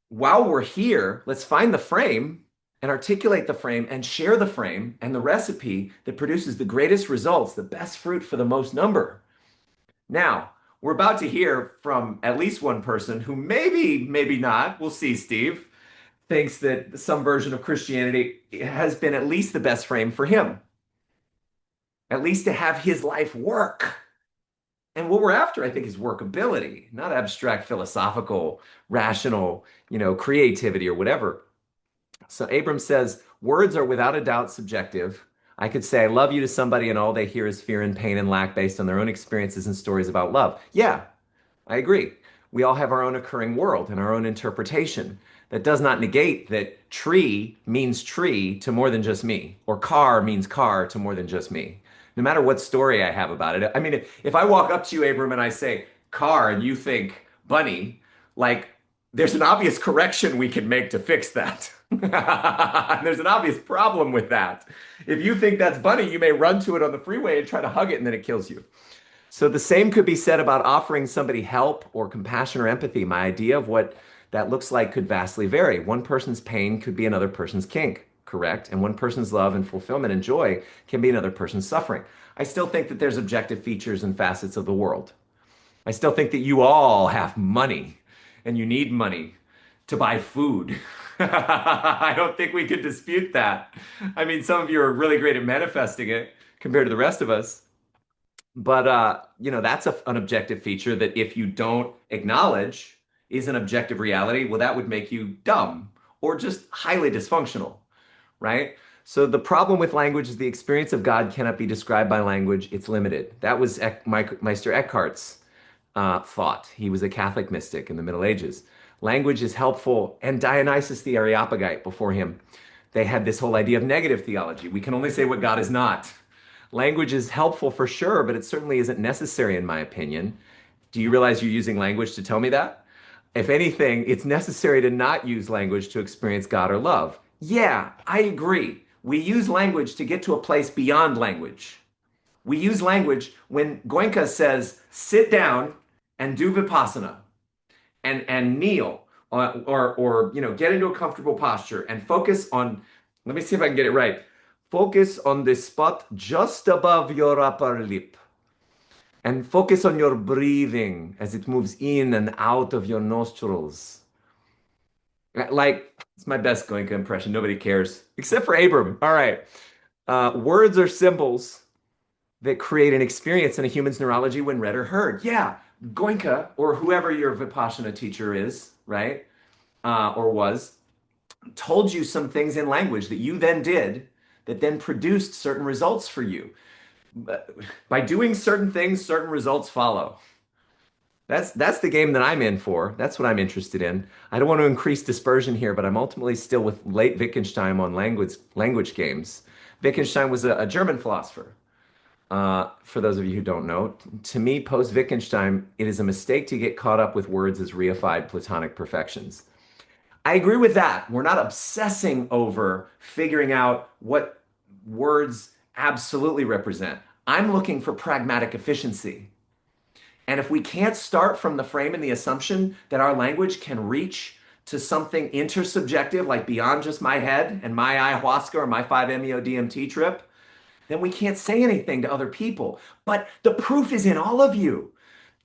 while we're here, let's find the frame and articulate the frame and share the frame and the recipe that produces the greatest results, the best fruit for the most number. Now, we're about to hear from at least one person who maybe not, we'll see, Steve, thinks that some version of Christianity has been at least the best frame for him, at least to have his life work. And what we're after, I think, is workability, not abstract philosophical, rational, creativity or whatever. So Abram says, words are without a doubt subjective. I could say I love you to somebody and all they hear is fear and pain and lack based on their own experiences and stories about love. Yeah, I agree. We all have our own occurring world and our own interpretation. That does not negate that tree means tree to more than just me, or car means car to more than just me. No matter what story I have about it. I mean, if I walk up to you, Abram, and I say car and you think bunny, like there's an obvious correction we can make to fix that. There's an obvious problem with that. If you think that's bunny, you may run to it on the freeway and try to hug it and then it kills you. So the same could be said about offering somebody help or compassion or empathy. My idea of what that looks like could vastly vary. One person's pain could be another person's kink, correct? And one person's love and fulfillment and joy can be another person's suffering. I still think that there's objective features and facets of the world. I still think that you all have money and you need money to buy food. I don't think we could dispute that. I mean, some of you are really great at manifesting it compared to the rest of us. But that's an objective feature that if you don't acknowledge is an objective reality, well, that would make you dumb or just highly dysfunctional, right? So the problem with language is the experience of God cannot be described by language. It's limited. That was Meister Eckhart's thought. He was a Catholic mystic in the Middle Ages. Language is helpful, and Dionysius the Areopagite before him, they had this whole idea of negative theology. We can only say what God is not. Language is helpful for sure, but it certainly isn't necessary in my opinion. Do you realize you're using language to tell me that? If anything, it's necessary to not use language to experience God or love. Yeah, I agree. We use language to get to a place beyond language. We use language when Goenka says, sit down and do vipassana and kneel or get into a comfortable posture and focus on, let me see if I can get it right. Focus on the spot just above your upper lip. And focus on your breathing as it moves in and out of your nostrils. Like, it's my best Goenka impression. Nobody cares, except for Abram. All right. Words are symbols that create an experience in a human's neurology when read or heard. Yeah, Goenka, or whoever your Vipassana teacher is, right? Or was, told you some things in language that you then did that then produced certain results for you. By doing certain things, certain results follow. That's the game that I'm in for. That's what I'm interested in. I don't want to increase dispersion here, but I'm ultimately still with late Wittgenstein on language games. Wittgenstein was a German philosopher. For those of you who don't know, to me, post Wittgenstein, it is a mistake to get caught up with words as reified Platonic perfections. I agree with that. We're not obsessing over figuring out what words absolutely represent. I'm looking for pragmatic efficiency. And if we can't start from the frame and the assumption that our language can reach to something intersubjective, like beyond just my head and my ayahuasca or my 5-MeO DMT trip, then we can't say anything to other people. But the proof is in all of you.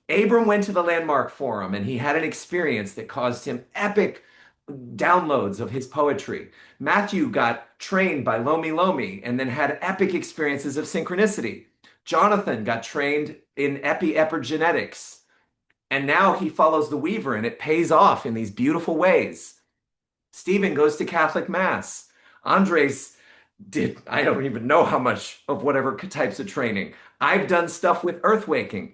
Abram went to the Landmark Forum and he had an experience that caused him epic downloads of his poetry. Matthew got trained by Lomi Lomi and then had epic experiences of synchronicity. Jonathan got trained in epigenetics. And now he follows the Weaver and it pays off in these beautiful ways. Stephen goes to Catholic Mass. Andres did, I don't even know how much of whatever types of training. I've done stuff with earthwaking.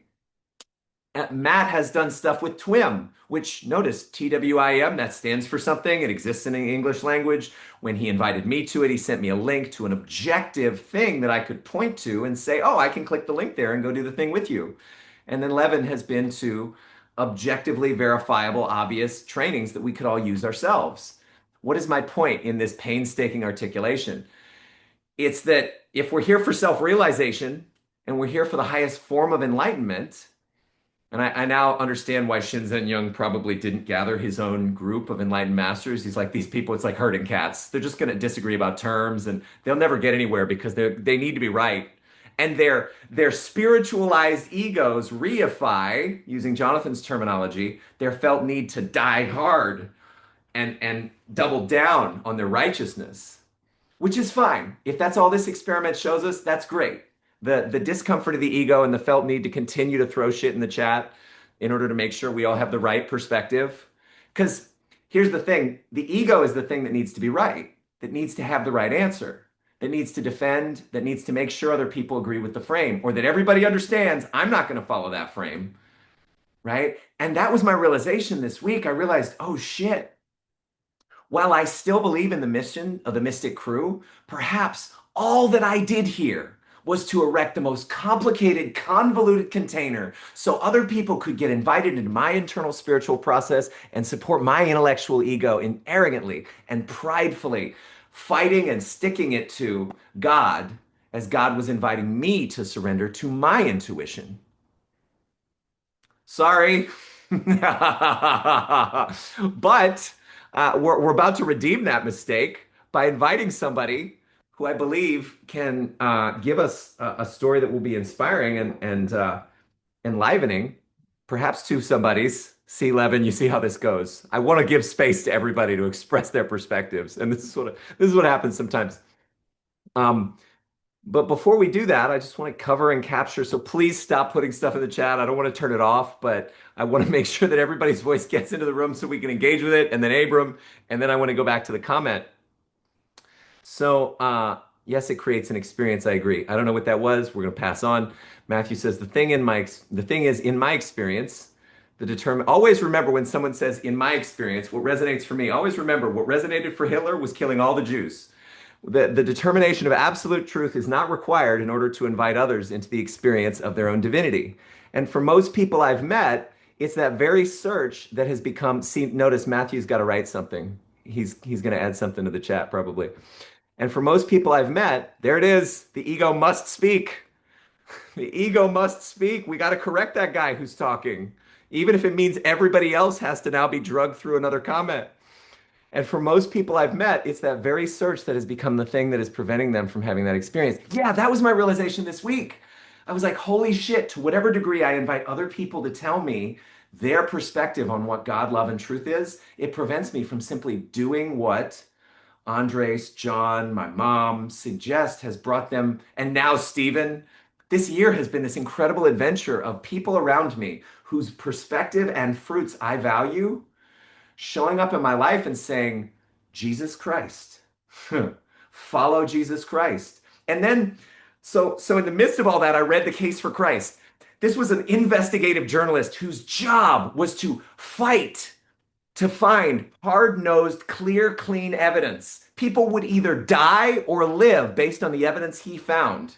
Matt has done stuff with TWIM, which notice TWIM, that stands for something. It exists in the English language. When he invited me to it, he sent me a link to an objective thing that I could point to and say, oh, I can click the link there and go do the thing with you. And then Levin has been to objectively verifiable, obvious trainings that we could all use ourselves. What is my point in this painstaking articulation? It's that if we're here for self-realization and we're here for the highest form of enlightenment, And I now understand why Shinzen Young probably didn't gather his own group of enlightened masters. He's like, these people, it's like herding cats. They're just going to disagree about terms and they'll never get anywhere because they need to be right. And their spiritualized egos reify, using Jonathan's terminology, their felt need to die hard and double down on their righteousness, which is fine. If that's all this experiment shows us, that's great. The discomfort of the ego and the felt need to continue to throw shit in the chat in order to make sure we all have the right perspective. Because here's the thing, the ego is the thing that needs to be right, that needs to have the right answer, that needs to defend, that needs to make sure other people agree with the frame, or that everybody understands I'm not going to follow that frame, right? And that was my realization this week. I realized, oh shit, while I still believe in the mission of the Mystic Krewe, perhaps all that I did here was to erect the most complicated, convoluted container so other people could get invited into my internal spiritual process and support my intellectual ego in arrogantly and pridefully fighting and sticking it to God as God was inviting me to surrender to my intuition. Sorry. But we're about to redeem that mistake by inviting somebody who I believe can give us a story that will be inspiring and enlivening, perhaps to somebody's. C11, you see how this goes. I want to give space to everybody to express their perspectives, and this is what happens sometimes. Um, but before we do that, I just want to cover and capture. So please stop putting stuff in the chat. I don't want to turn it off, but I want to make sure that everybody's voice gets into the room so we can engage with it. And then Abram, and then I want to go back to the comment. So yes, it creates an experience. I agree. I don't know what that was. We're going to pass on. Matthew says the thing is in my experience. Always remember when someone says in my experience, what resonates for me. Always remember what resonated for Hitler was killing all the Jews. The determination of absolute truth is not required in order to invite others into the experience of their own divinity. And for most people I've met, it's that very search that has become. See, notice Matthew's got to write something. He's going to add something to the chat probably. And for most people I've met, there it is. The ego must speak. The ego must speak. We got to correct that guy who's talking, even if it means everybody else has to now be drugged through another comment. And for most people I've met, it's that very search that has become the thing that is preventing them from having that experience. Yeah, that was my realization this week. I was like, holy shit, to whatever degree I invite other people to tell me their perspective on what God, love, and truth is, it prevents me from simply doing what Andres, John, my mom suggest has brought them. And now Stephen, this year has been this incredible adventure of people around me whose perspective and fruits I value showing up in my life and saying, Jesus Christ, follow Jesus Christ. And then, so in the midst of all that, I read The Case for Christ. This was an investigative journalist whose job was to fight to find hard-nosed, clear, clean evidence. People would either die or live based on the evidence he found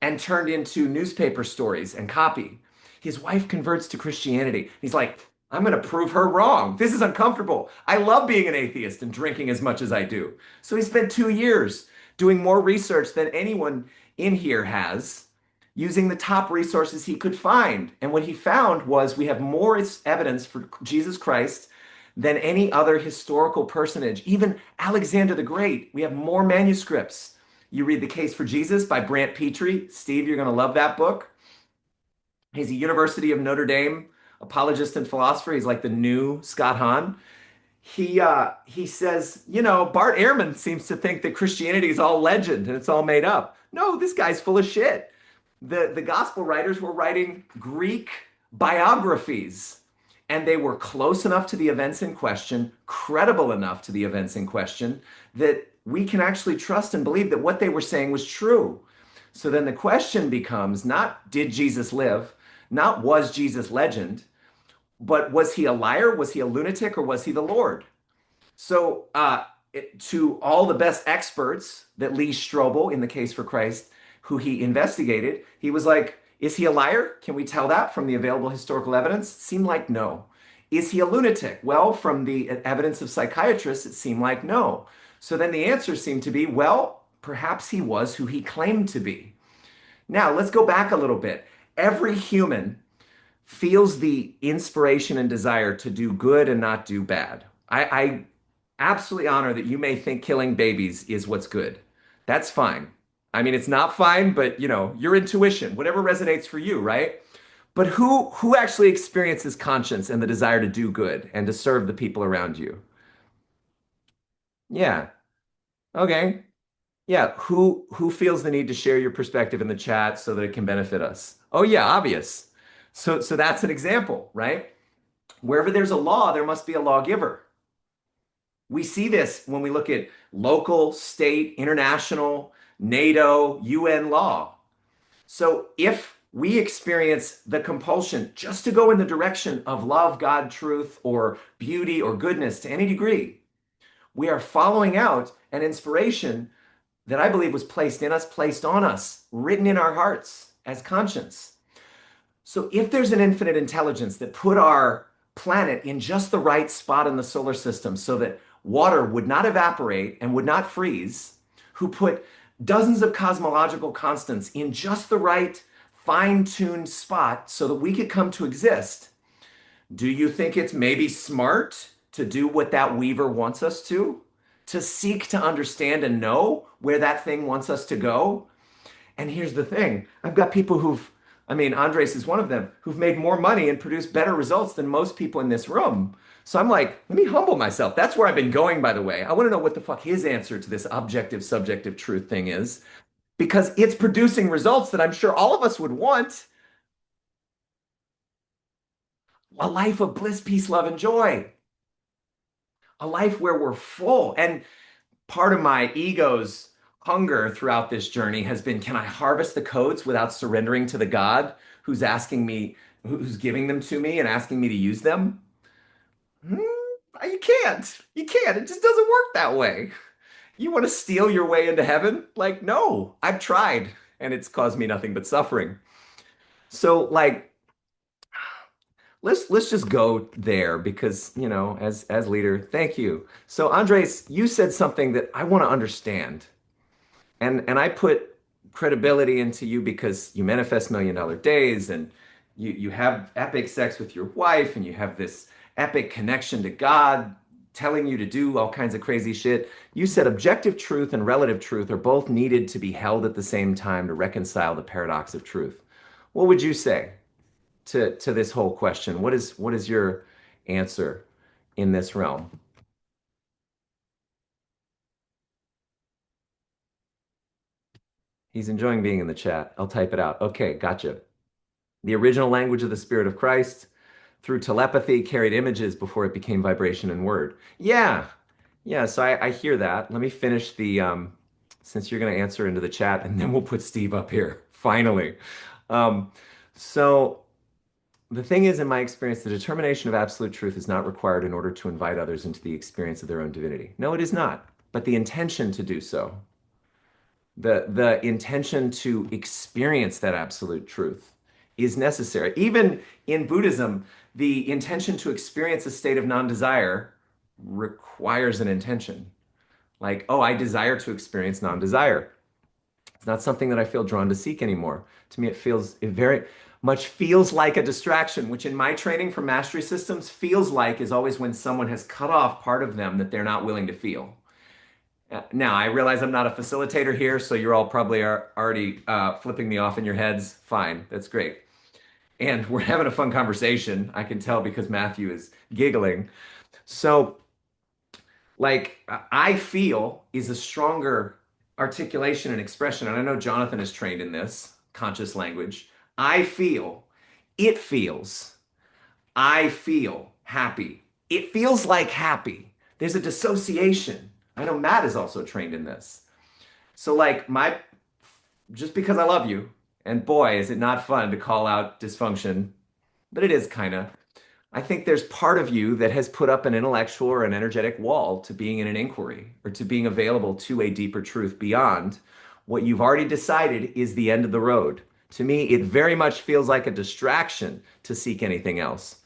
and turned into newspaper stories and copy. His wife converts to Christianity. He's like, I'm going to prove her wrong. This is uncomfortable. I love being an atheist and drinking as much as I do. So he spent 2 years doing more research than anyone in here has, using the top resources he could find. And what he found was we have more evidence for Jesus Christ than any other historical personage. Even Alexander the Great, we have more manuscripts. You read The Case for Jesus by Brant Petrie. Steve, you're going to love that book. He's a University of Notre Dame apologist and philosopher. He's like the new Scott Hahn. He says, Bart Ehrman seems to think that Christianity is all legend and it's all made up. No, this guy's full of shit. The gospel writers were writing Greek biographies, and they were close enough to the events in question, credible enough to the events in question, that we can actually trust and believe that what they were saying was true. So then the question becomes not did Jesus live, not was Jesus legend, but was he a liar, was he a lunatic, or was he the Lord? So to all the best experts that Lee Strobel in The Case for Christ, who he investigated, he was like, is he a liar? Can we tell that from the available historical evidence? It seemed like no. Is he a lunatic? Well, from the evidence of psychiatrists, it seemed like no. So then the answer seemed to be, well, perhaps he was who he claimed to be. Now, let's go back a little bit. Every human feels the inspiration and desire to do good and not do bad. I absolutely honor that you may think killing babies is what's good. That's fine. I mean, it's not fine, but your intuition, whatever resonates for you, right? But who actually experiences conscience and the desire to do good and to serve the people around you? Yeah. Okay. Yeah, who feels the need to share your perspective in the chat so that it can benefit us? Oh yeah, obvious. So that's an example, right? Wherever there's a law, there must be a lawgiver. We see this when we look at local, state, international, NATO, UN law. So if we experience the compulsion just to go in the direction of love, God, truth, or beauty or goodness to any degree, we are following out an inspiration that I believe was placed in us, placed on us, written in our hearts as conscience. So if there's an infinite intelligence that put our planet in just the right spot in the solar system so that water would not evaporate and would not freeze, who put dozens of cosmological constants in just the right fine-tuned spot so that we could come to exist, do you think it's maybe smart to do what that weaver wants us to? To seek to understand and know where that thing wants us to go? And here's the thing. I've got people Andres is one of them, who've made more money and produced better results than most people in this room. So I'm like, let me humble myself. That's where I've been going, by the way. I want to know what the fuck his answer to this objective, subjective truth thing is, because it's producing results that I'm sure all of us would want. A life of bliss, peace, love, and joy. A life where we're full. And part of my ego's hunger throughout this journey has been, can I harvest the codes without surrendering to the God who's asking me, who's giving them to me and asking me to use them? You can't. You can't. It just doesn't work that way. You want to steal your way into heaven? Like, no, I've tried and it's caused me nothing but suffering. So like, let's just go there because, as leader, thank you. So Andres, you said something that I want to understand. And I put credibility into you because you manifest $1 million days and you have epic sex with your wife and you have this epic connection to God telling you to do all kinds of crazy shit. You said objective truth and relative truth are both needed to be held at the same time to reconcile the paradox of truth. What would you say to this whole question? What is your answer in this realm? He's enjoying being in the chat. I'll type it out. Okay, gotcha. The original language of the Spirit of Christ through telepathy carried images before it became vibration and word. Yeah. Yeah, so I hear that. Let me finish since you're going to answer into the chat, and then we'll put Steve up here, finally. Um, so the thing is, in my experience, the determination of absolute truth is not required in order to invite others into the experience of their own divinity. No, it is not. But the intention to do so, the intention to experience that absolute truth is necessary. Even in Buddhism, the intention to experience a state of non-desire requires an intention. Like, oh, I desire to experience non-desire. It's not something that I feel drawn to seek anymore. To me, it very much feels like a distraction, which in my training from mastery systems feels like is always when someone has cut off part of them that they're not willing to feel. Now, I realize I'm not a facilitator here, so you're all probably already flipping me off in your heads. Fine, that's great. And we're having a fun conversation. I can tell because Matthew is giggling. So, like, I feel is a stronger articulation and expression. And I know Jonathan is trained in this conscious language. I feel, it feels, I feel happy. It feels like happy. There's a dissociation. I know Matt is also trained in this. So like just because I love you, and boy, is it not fun to call out dysfunction, but it is kind of. I think there's part of you that has put up an intellectual or an energetic wall to being in an inquiry or to being available to a deeper truth beyond what you've already decided is the end of the road. To me, it very much feels like a distraction to seek anything else.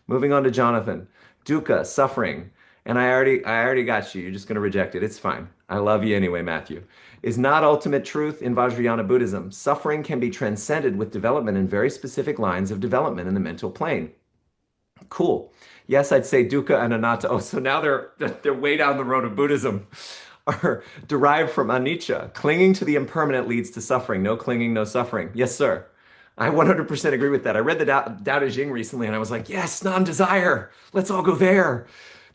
Moving on to Jonathan. Dukkha, suffering. And I already got you. You're just going to reject it. It's fine. I love you anyway, Matthew. Is not ultimate truth in Vajrayana Buddhism. Suffering can be transcended with development in very specific lines of development in the mental plane. Cool. Yes, I'd say dukkha and anatta. Oh, so now they're way down the road of Buddhism. Are derived from anicca. Clinging to the impermanent leads to suffering. No clinging, no suffering. Yes, sir. I 100% agree with that. I read the Tao Te Ching recently and I was like, yes, non-desire. Let's all go there.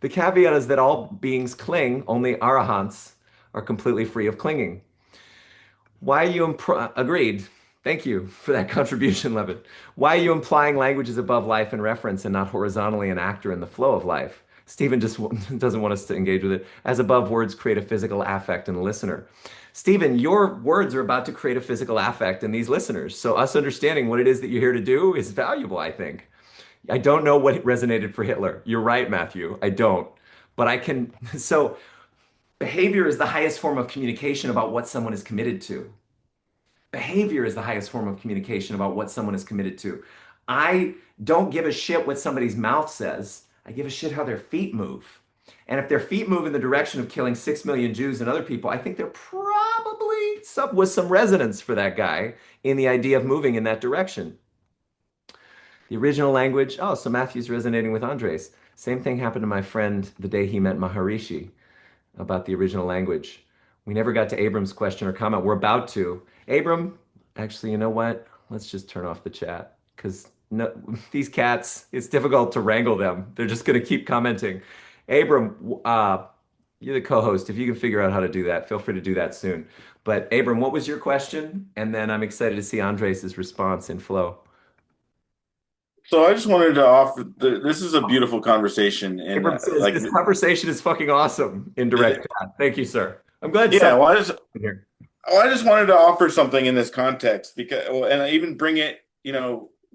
The caveat is that all beings cling, only arahants are completely free of clinging. Why are you agreed? Thank you for that contribution, Levin. Why are you implying language is above life and reference and not horizontally an actor in the flow of life? Stephen just doesn't want us to engage with it. As above, words create a physical affect in the listener. Stephen, your words are about to create a physical affect in these listeners. So us understanding what it is that you're here to do is valuable, I think. I don't know what resonated for Hitler. You're right, Matthew. I don't. But I can. So behavior is the highest form of communication about what someone is committed to. Behavior is the highest form of communication about what someone is committed to. I don't give a shit what somebody's mouth says. I give a shit how their feet move. And if their feet move in the direction of killing 6 million Jews and other people, I think there probably was some resonance for that guy in the idea of moving in that direction. The original language, oh, so Matthew's resonating with Andres. Same thing happened to my friend the day he met Maharishi about the original language. We never got to Abram's question or comment. We're about to. Abram, actually, you know what? Let's just turn off the chat because no, these cats, it's difficult to wrangle them. They're just going to keep commenting. Abram, you're the co-host. If you can figure out how to do that, feel free to do that soon. But Abram, what was your question? And then I'm excited to see Andres' response in flow. So I just wanted to offer this is a beautiful conversation, and Abram says, this conversation is fucking awesome in direct chat. Thank you, sir. I'm glad. Yeah, well, I just wanted to offer something in this context because, and I even bring it,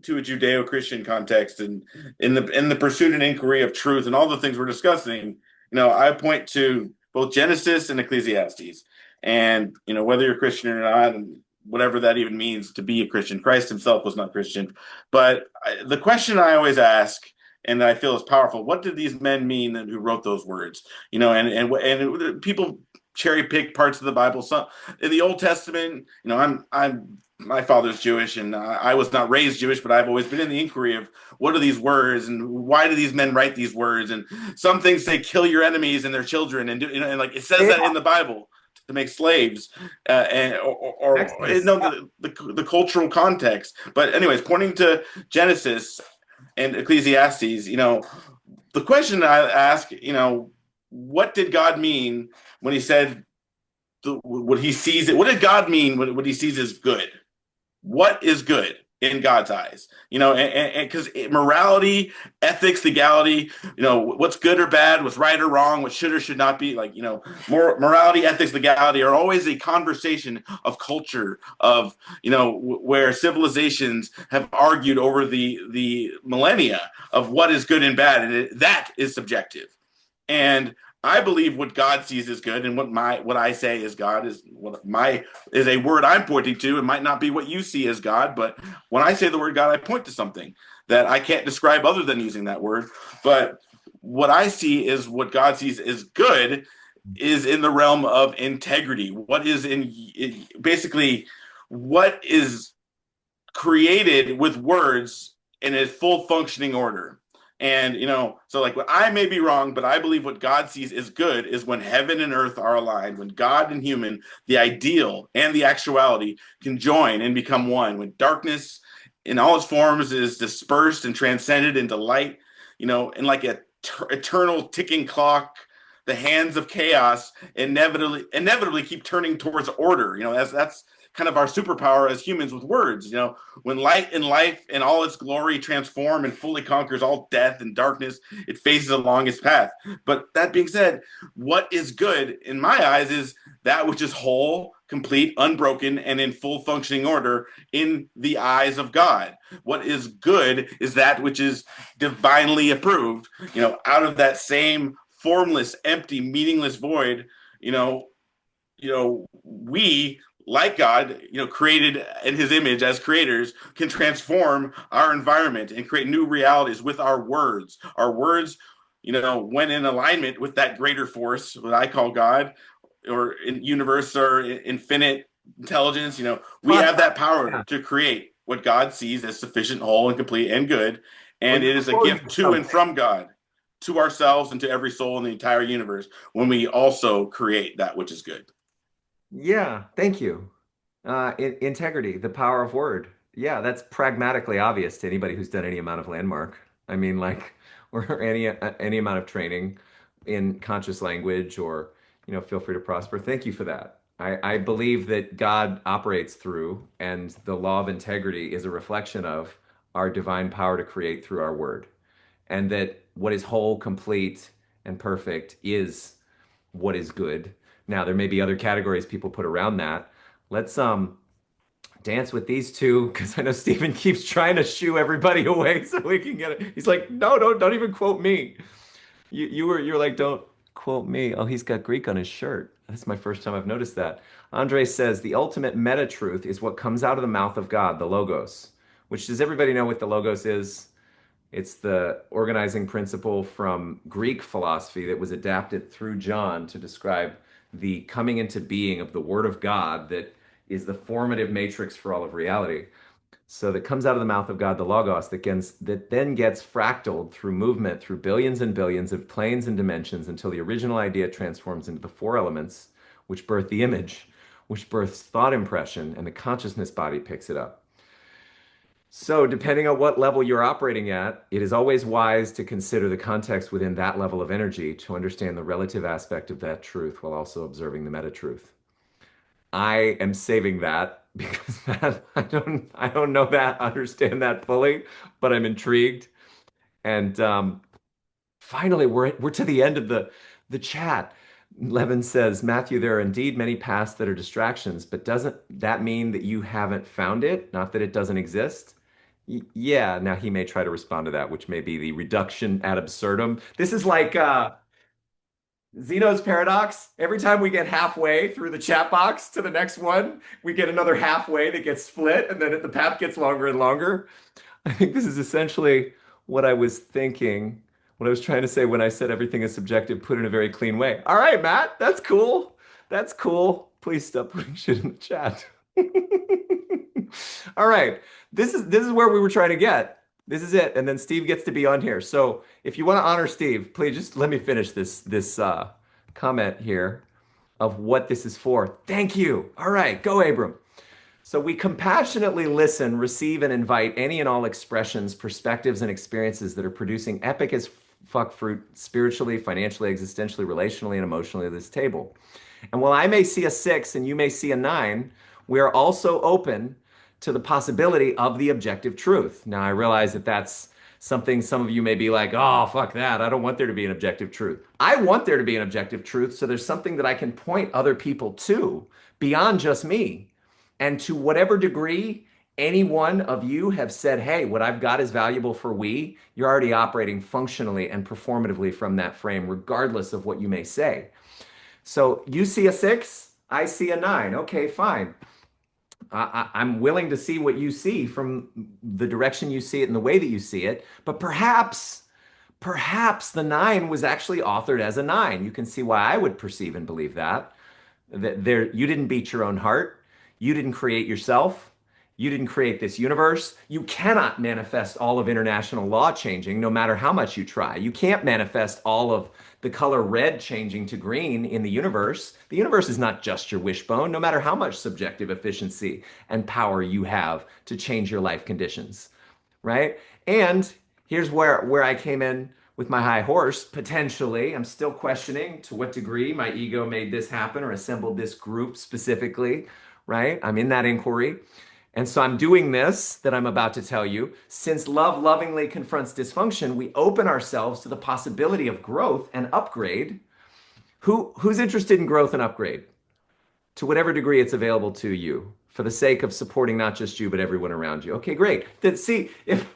to a Judeo-Christian context, and in the pursuit and inquiry of truth and all the things we're discussing. I point to both Genesis and Ecclesiastes, and whether you're Christian or not, and whatever that even means to be a Christian. Christ himself was not Christian. But the question I always ask, and I feel is powerful, what did these men mean who wrote those words? And people cherry pick parts of the Bible. Some in the Old Testament, I'm my father's Jewish, and I was not raised Jewish, but I've always been in the inquiry of what are these words and why do these men write these words? And some things say kill your enemies and their children, and and like it says that in the Bible to make slaves, or the cultural context. But anyways, pointing to Genesis and Ecclesiastes, the question I ask, what did God mean when he said what he sees it? What did God mean when what he sees as good? What is good in God's eyes? And because morality, ethics, legality, what's good or bad, what's right or wrong, what should or should not be, morality, ethics, legality are always a conversation of culture, of where civilizations have argued over the millennia of what is good and bad, and that is subjective. And I believe what God sees as good, and what I say is God is is a word I'm pointing to. It might not be what you see as God, but when I say the word God, I point to something that I can't describe other than using that word. But what I see is what God sees as good is in the realm of integrity. What is basically what is created with words in a full functioning order. And, so what I may be wrong, but I believe what God sees as good is when heaven and earth are aligned, when God and human, the ideal and the actuality can join and become one, when darkness in all its forms is dispersed and transcended into light, and like a eternal ticking clock, the hands of chaos inevitably keep turning towards order. That's kind of our superpower as humans with words. When light and life and all its glory transform and fully conquers all death and darkness, it faces along its path. But that being said, what is good in my eyes is that which is whole, complete, unbroken, and in full functioning order in the eyes of God. What is good is that which is divinely approved, out of that same formless, empty, meaningless void, we, like God, created in his image as creators, can transform our environment and create new realities with our words. Our words, when in alignment with that greater force, what I call God, or in universe or infinite intelligence. We have Cosmos. that power Yeah. to create what God sees as sufficient, whole, and complete and good. Well, And you it were is a quoting gift from to and something. from God, to ourselves and to every soul in the entire universe when we also create that which is good. Yeah, thank you. Integrity, the power of word. Yeah, that's pragmatically obvious to anybody who's done any amount of landmark. I mean, like, or any amount of training in conscious language, or feel free to prosper. Thank you for that. I believe that God operates through, and the law of integrity is a reflection of our divine power to create through our word, and that what is whole, complete, and perfect is what is good. Now, there may be other categories people put around that. Let's dance with these two because I know Stephen keeps trying to shoo everybody away so we can get it. He's like, no, don't even quote me. You're like, don't quote me. Oh, he's got Greek on his shirt. That's my first time I've noticed that. Andre says the ultimate meta truth is what comes out of the mouth of God, the logos. Which does everybody know what the logos is? It's the organizing principle from Greek philosophy that was adapted through John to describe the coming into being of the Word of God that is the formative matrix for all of reality. So that comes out of the mouth of God, the Logos, that then gets fractaled through movement, through billions and billions of planes and dimensions until the original idea transforms into the four elements, which birth the image, which births thought impression, and the consciousness body picks it up. So, depending on what level you're operating at, it is always wise to consider the context within that level of energy to understand the relative aspect of that truth while also observing the meta truth. I am saving that because that I don't know that, understand that fully, but I'm intrigued. And finally, we're to the end of the chat. Levin says, Matthew, there are indeed many paths that are distractions, but doesn't that mean that you haven't found it? Not that it doesn't exist? Yeah, now he may try to respond to that, which may be the reduction ad absurdum. This is like Zeno's paradox. Every time we get halfway through the chat box to the next one, we get another halfway that gets split, and then the path gets longer and longer. I think this is essentially what I was thinking, what I was trying to say when I said everything is subjective, put in a very clean way. All right, Matt, that's cool. That's cool. Please stop putting shit in the chat. All right. This is where we were trying to get. This is it. And then Steve gets to be on here. So if you want to honor Steve, please just let me finish this comment here of what this is for. Thank you. All right, go Abram. So we compassionately listen, receive, and invite any and all expressions, perspectives, and experiences that are producing epic as fuck fruit spiritually, financially, existentially, relationally, and emotionally at this table. And while I may see a 6 and you may see a 9, we are also open to the possibility of the objective truth. Now, I realize that that's something some of you may be like, oh, fuck that. I don't want there to be an objective truth. I want there to be an objective truth. So there's something that I can point other people to beyond just me. And to whatever degree any one of you have said, hey, what I've got is valuable for we, you're already operating functionally and performatively from that frame, regardless of what you may say. So you see a 6, I see a 9. Okay, fine. I'm willing to see what you see from the direction you see it and the way that you see it. But perhaps the 9 was actually authored as a 9. You can see why I would perceive and believe that. That you didn't beat your own heart. You didn't create yourself. You didn't create this universe. You cannot manifest all of international law changing, no matter how much you try. You can't manifest all of the color red changing to green in the universe. The universe is not just your wishbone, no matter how much subjective efficiency and power you have to change your life conditions, right? And here's where I came in with my high horse, potentially. I'm still questioning to what degree my ego made this happen or assembled this group specifically, right? I'm in that inquiry. And so I'm doing this that I'm about to tell you. Since love lovingly confronts dysfunction, we open ourselves to the possibility of growth and upgrade. Who's interested in growth and upgrade? To whatever degree it's available to you, for the sake of supporting not just you, but everyone around you. Okay, great. Then see, if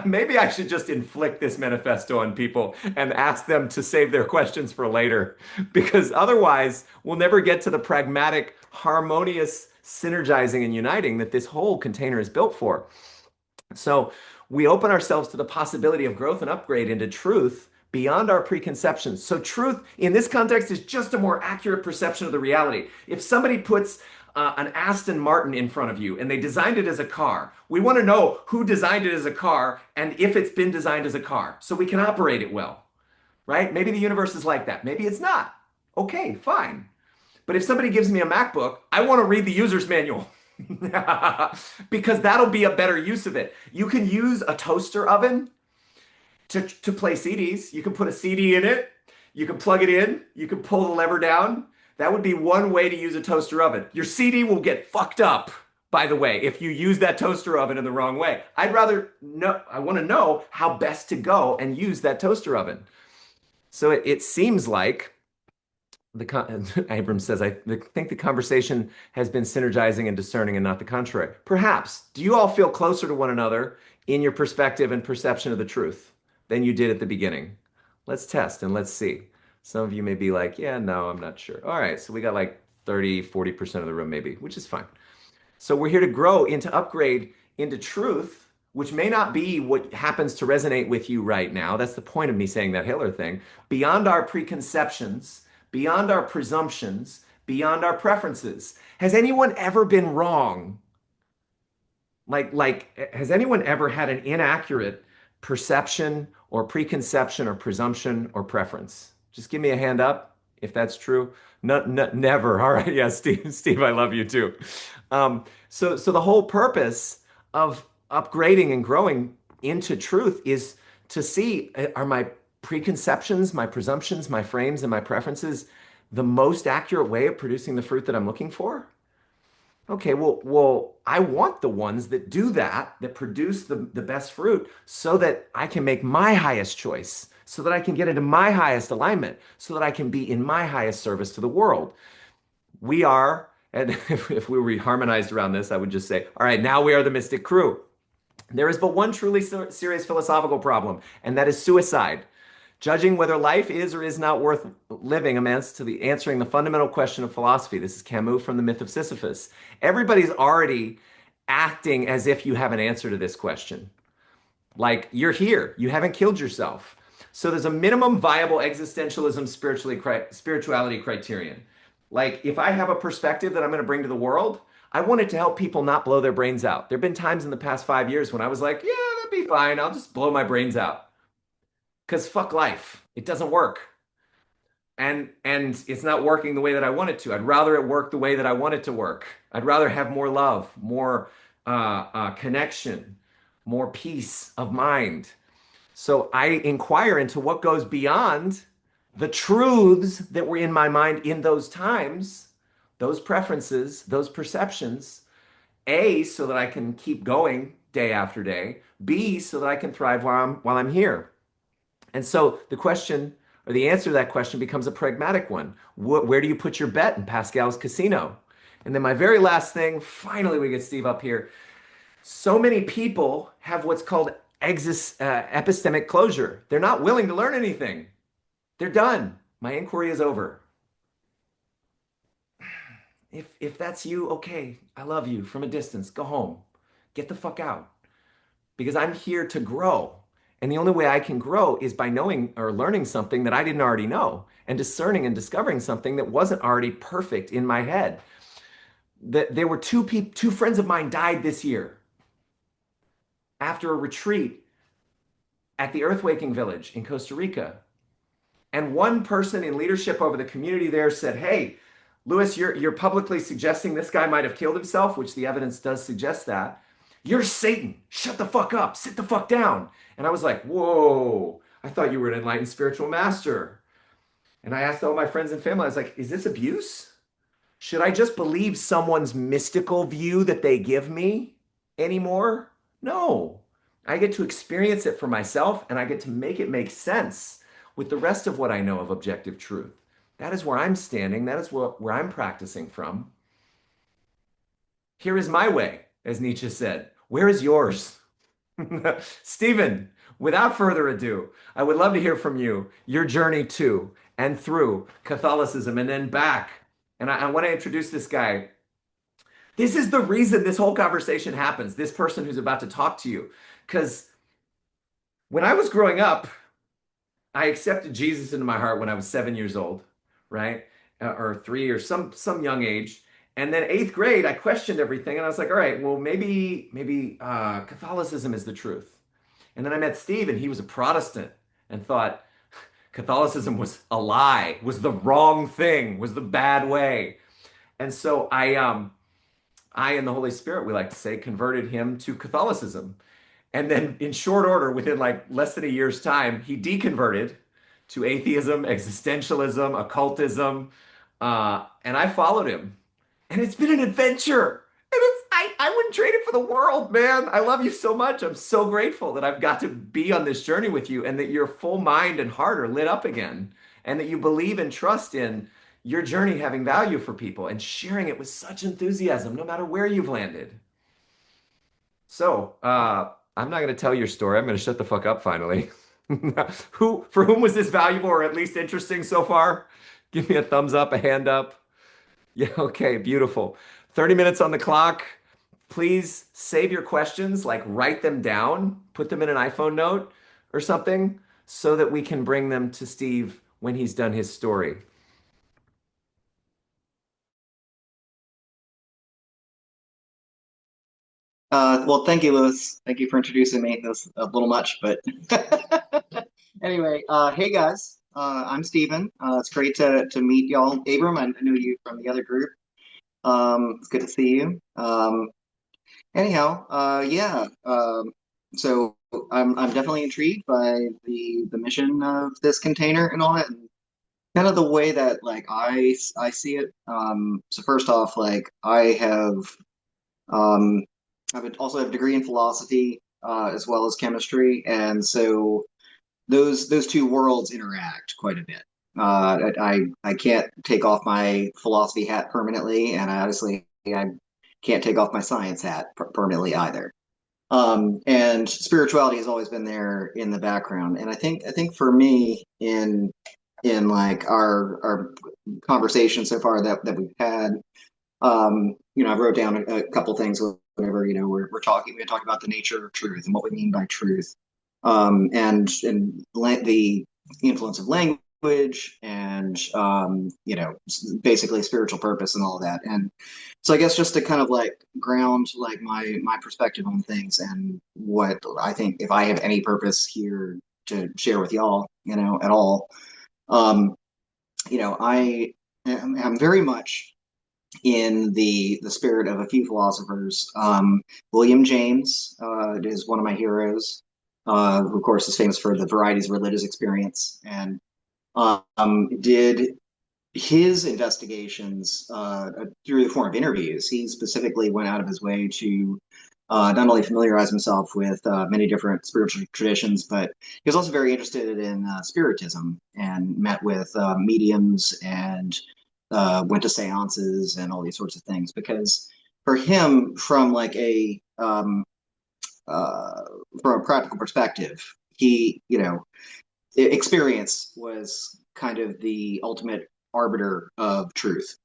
maybe I should just inflict this manifesto on people and ask them to save their questions for later, because otherwise we'll never get to the pragmatic, harmonious synergizing and uniting that this whole container is built for. So we open ourselves to the possibility of growth and upgrade into truth beyond our preconceptions. So truth in this context is just a more accurate perception of the reality. If somebody puts an Aston Martin in front of you and they designed it as a car, we want to know who designed it as a car and if it's been designed as a car so we can operate it well, right? Maybe the universe is like that. Maybe it's not. Okay, fine. But if somebody gives me a MacBook, I want to read the user's manual because that'll be a better use of it. You can use a toaster oven to play CDs. You can put a CD in it. You can plug it in. You can pull the lever down. That would be one way to use a toaster oven. Your CD will get fucked up, by the way, if you use that toaster oven in the wrong way. I'd rather know, I want to know how best to go and use that toaster oven. So it seems like Abram says, I think the conversation has been synergizing and discerning and not the contrary. Perhaps. Do you all feel closer to one another in your perspective and perception of the truth than you did at the beginning? Let's test and let's see. Some of you may be like, yeah, no, I'm not sure. All right, so we got like 30-40% of the room maybe, which is fine. So we're here to grow into upgrade into truth, which may not be what happens to resonate with you right now. That's the point of me saying that Hitler thing. Beyond our preconceptions, beyond our presumptions, beyond our preferences. Has anyone ever been wrong? Has anyone ever had an inaccurate perception or preconception or presumption or preference? Just give me a hand up if that's true. No, no, never. All right. Yeah, Steve, I love you too. So the whole purpose of upgrading and growing into truth is to see, are my preconceptions, my presumptions, my frames, and my preferences the most accurate way of producing the fruit that I'm looking for? Okay, well, I want the ones that do that, that produce the best fruit so that I can make my highest choice, so that I can get into my highest alignment, so that I can be in my highest service to the world. We are, and if we were harmonized around this, I would just say, all right, now we are the Mystic Krewe. There is but one truly serious philosophical problem, and that is suicide. Judging whether life is or is not worth living amounts to the answering the fundamental question of philosophy. This is Camus from the Myth of Sisyphus. Everybody's already acting as if you have an answer to this question. Like you're here, you haven't killed yourself. So there's a minimum viable existentialism spirituality criterion. Like if I have a perspective that I'm going to bring to the world, I want it to help people not blow their brains out. There have been times in the past 5 years when I was like, yeah, that'd be fine. I'll just blow my brains out. Because fuck life. It doesn't work. And it's not working the way that I want it to. I'd rather it work the way that I want it to work. I'd rather have more love, more connection, more peace of mind. So I inquire into what goes beyond the truths that were in my mind in those times, those preferences, those perceptions. A, so that I can keep going day after day. B, so that I can thrive while I'm here. And so the question or the answer to that question becomes a pragmatic one. Where do you put your bet in Pascal's casino? And then my very last thing, finally we get Steve up here. So many people have what's called epistemic closure. They're not willing to learn anything. They're done. My inquiry is over. If that's you, okay, I love you from a distance. Go home. Get the fuck out. Because I'm here to grow. And the only way I can grow is by knowing or learning something that I didn't already know and discerning and discovering something that wasn't already perfect in my head. There were two friends of mine died this year after a retreat at the Earthwaking Village in Costa Rica. And one person in leadership over the community there said, hey, Louis, you're publicly suggesting this guy might have killed himself, which the evidence does suggest that. You're Satan. Shut the fuck up. Sit the fuck down. And I was like, whoa, I thought you were an enlightened spiritual master. And I asked all my friends and family, I was like, is this abuse? Should I just believe someone's mystical view that they give me anymore? No. I get to experience it for myself and I get to make it make sense with the rest of what I know of objective truth. That is where I'm standing. That is where I'm practicing from. Here is my way, as Nietzsche said. Where is yours? Stephen, without further ado, I would love to hear from you, your journey to and through Catholicism and then back. And I want to introduce this guy. This is the reason this whole conversation happens, this person who's about to talk to you. Because when I was growing up, I accepted Jesus into my heart when I was 7 years old, right? Or three or some young age. And then eighth grade, I questioned everything, and I was like, all right, well, maybe Catholicism is the truth. And then I met Steve, and he was a Protestant, and thought Catholicism was a lie, was the wrong thing, was the bad way. And so I and the Holy Spirit, we like to say, converted him to Catholicism. And then in short order, within like less than a year's time, he deconverted to atheism, existentialism, occultism, and I followed him. And it's been an adventure. And I wouldn't trade it for the world, man. I love you so much. I'm so grateful that I've got to be on this journey with you and that your full mind and heart are lit up again and that you believe and trust in your journey having value for people and sharing it with such enthusiasm, no matter where you've landed. So, I'm not going to tell your story. I'm going to shut the fuck up finally. For whom was this valuable or at least interesting so far? Give me a thumbs up, a hand up. Yeah, okay, beautiful. 30 minutes on the clock. Please save your questions, like write them down, put them in an iPhone note or something so that we can bring them to Steve when he's done his story. Well, thank you, Lewis. Thank you for introducing me. That was a little much, but anyway, hey guys, I'm Steven. It's great to meet y'all. Abram, I knew you from the other group. It's good to see you. Anyhow, yeah. So I'm definitely intrigued by the mission of this container and all that, and kind of the way that like I see it. So first off, like um, I would also have a degree in philosophy as well as chemistry, and so those two worlds interact quite a bit. I can't take off my philosophy hat permanently, and I can't take off my science hat permanently either. And spirituality has always been there in the background, and I think for me in like our conversation so far that we've had, I wrote down a couple things whenever, we're talking, we talk about the nature of truth and what we mean by truth, and the influence of language and, basically spiritual purpose and all of that. And so I guess just to kind of like ground like my perspective on things and what I think if I have any purpose here to share with y'all, at all, um, I'm very much in the spirit of a few philosophers. William James is one of my heroes, who of course is famous for the varieties of religious experience, and did his investigations through the form of interviews. He specifically went out of his way to not only familiarize himself with many different spiritual traditions, but he was also very interested in spiritism and met with mediums and went to seances and all these sorts of things. Because for him, from a practical perspective, he, experience was kind of the ultimate arbiter of truth.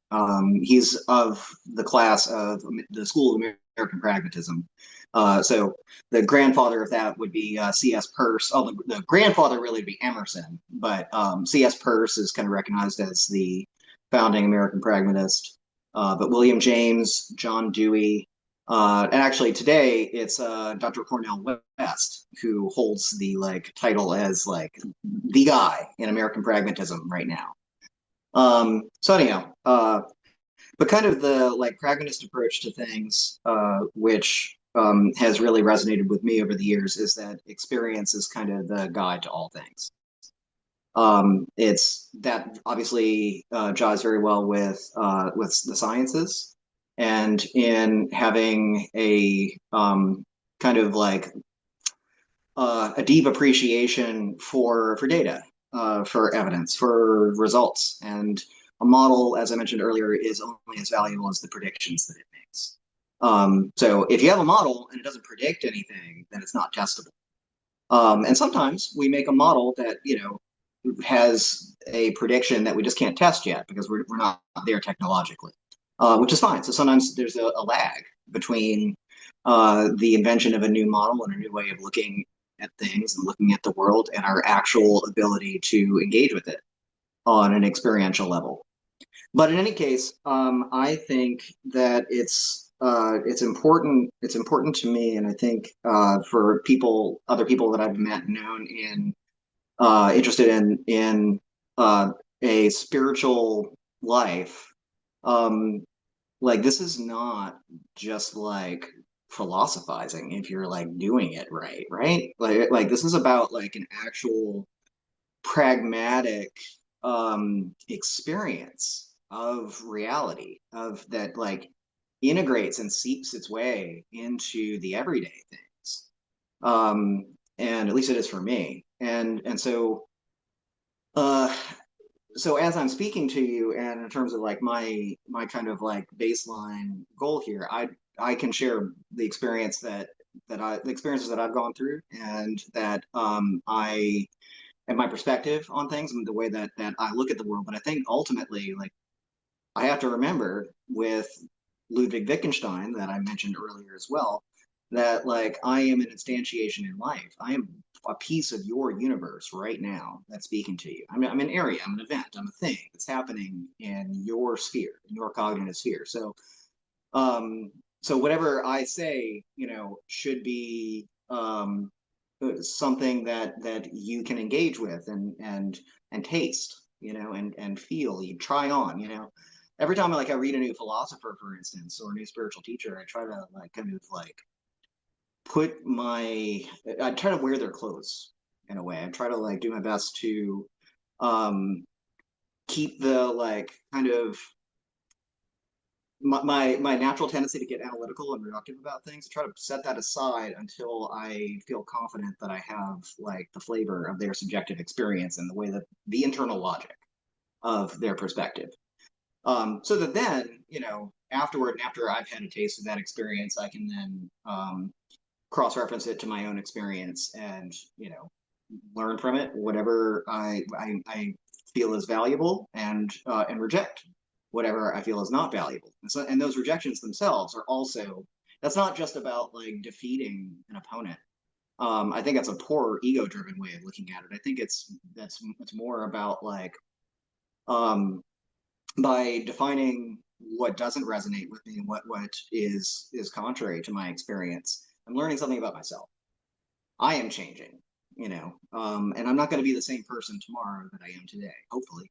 He's of the class of the school of American pragmatism. So the grandfather of that would be C.S. Peirce. Oh, the grandfather really would be Emerson, but C.S. Peirce is kind of recognized as the founding American pragmatist. But William James, John Dewey, and actually today it's Dr. Cornel West who holds the like title as like the guy in American pragmatism right now. So anyhow, but kind of the like pragmatist approach to things, which has really resonated with me over the years, is that experience is kind of the guide to all things. It's that obviously jives very well with the sciences, and in having a kind of like a deep appreciation for data, for evidence, for results, and a model, as I mentioned earlier, is only as valuable as the predictions that it makes. So if you have a model and it doesn't predict anything, then it's not testable. And sometimes we make a model that has a prediction that we just can't test yet because we're not there technologically, which is fine. So sometimes there's a lag between the invention of a new model and a new way of looking at things and looking at the world and our actual ability to engage with it on an experiential level. But in any case, I think that it's important. It's important to me, and I think for other people that I've met, known, and interested in a spiritual life. Like this is not just like philosophizing if you're like doing it right, right? Like this is about like an actual pragmatic experience of reality of that like integrates and seeps its way into the everyday things. And at least it is for me. And so uh so as I'm speaking to you, and in terms of like my kind of like baseline goal here, I can share the experience the experiences that I've gone through, and that I and my perspective on things and the way that I look at the world. But I think ultimately, like I have to remember with Ludwig Wittgenstein that I mentioned earlier as well, that like I am an instantiation in life. I am a piece of your universe right now that's speaking to you. I'm an area, I'm an event, I'm a thing that's happening in your sphere, in your cognitive sphere. So whatever I say, should be something that you can engage with and taste, and feel, you try on, every time I read a new philosopher, for instance, or a new spiritual teacher, I try to like kind of like I try to wear their clothes in a way. I try to like do my best to keep the like kind of my natural tendency to get analytical and reductive about things. I try to set that aside until I feel confident that I have like the flavor of their subjective experience and the way that the internal logic of their perspective. So that then, afterward, and after I've had a taste of that experience, I can then cross-reference it to my own experience and, learn from it, whatever I feel is valuable, and reject whatever I feel is not valuable. And those rejections themselves are also, that's not just about like defeating an opponent. I think that's a poor ego-driven way of looking at it. I think it's more about like by defining what doesn't resonate with me and what is contrary to my experience, I'm learning something about myself. I am changing, and I'm not going to be the same person tomorrow that I am today, hopefully.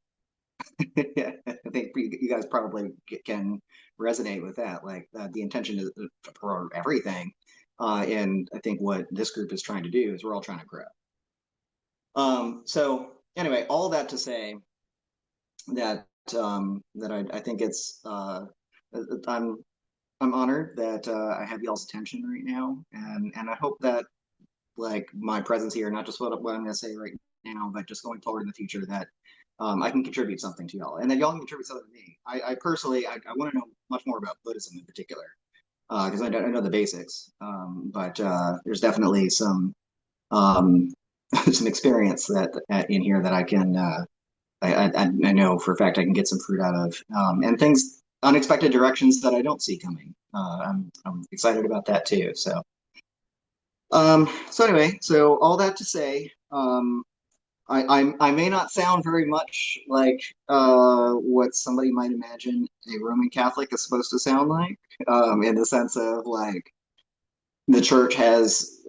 I think you guys probably can resonate with that. Like the intention is for everything, and I think what this group is trying to do is we're all trying to grow. So anyway, all that to say that I think it's I'm honored that I have y'all's attention right now, and I hope that like my presence here, not just what I'm going to say right now, but just going forward in the future, that I can contribute something to y'all, and that y'all can contribute something to me. I personally, I want to know much more about Buddhism in particular, because I know the basics, but there's definitely some some experience that in here that I can I know for a fact I can get some fruit out of, and things, unexpected directions that I don't see coming. I'm excited about that too. So anyway, so all that to say, I may not sound very much like what somebody might imagine a Roman Catholic is supposed to sound like, in the sense of like the church as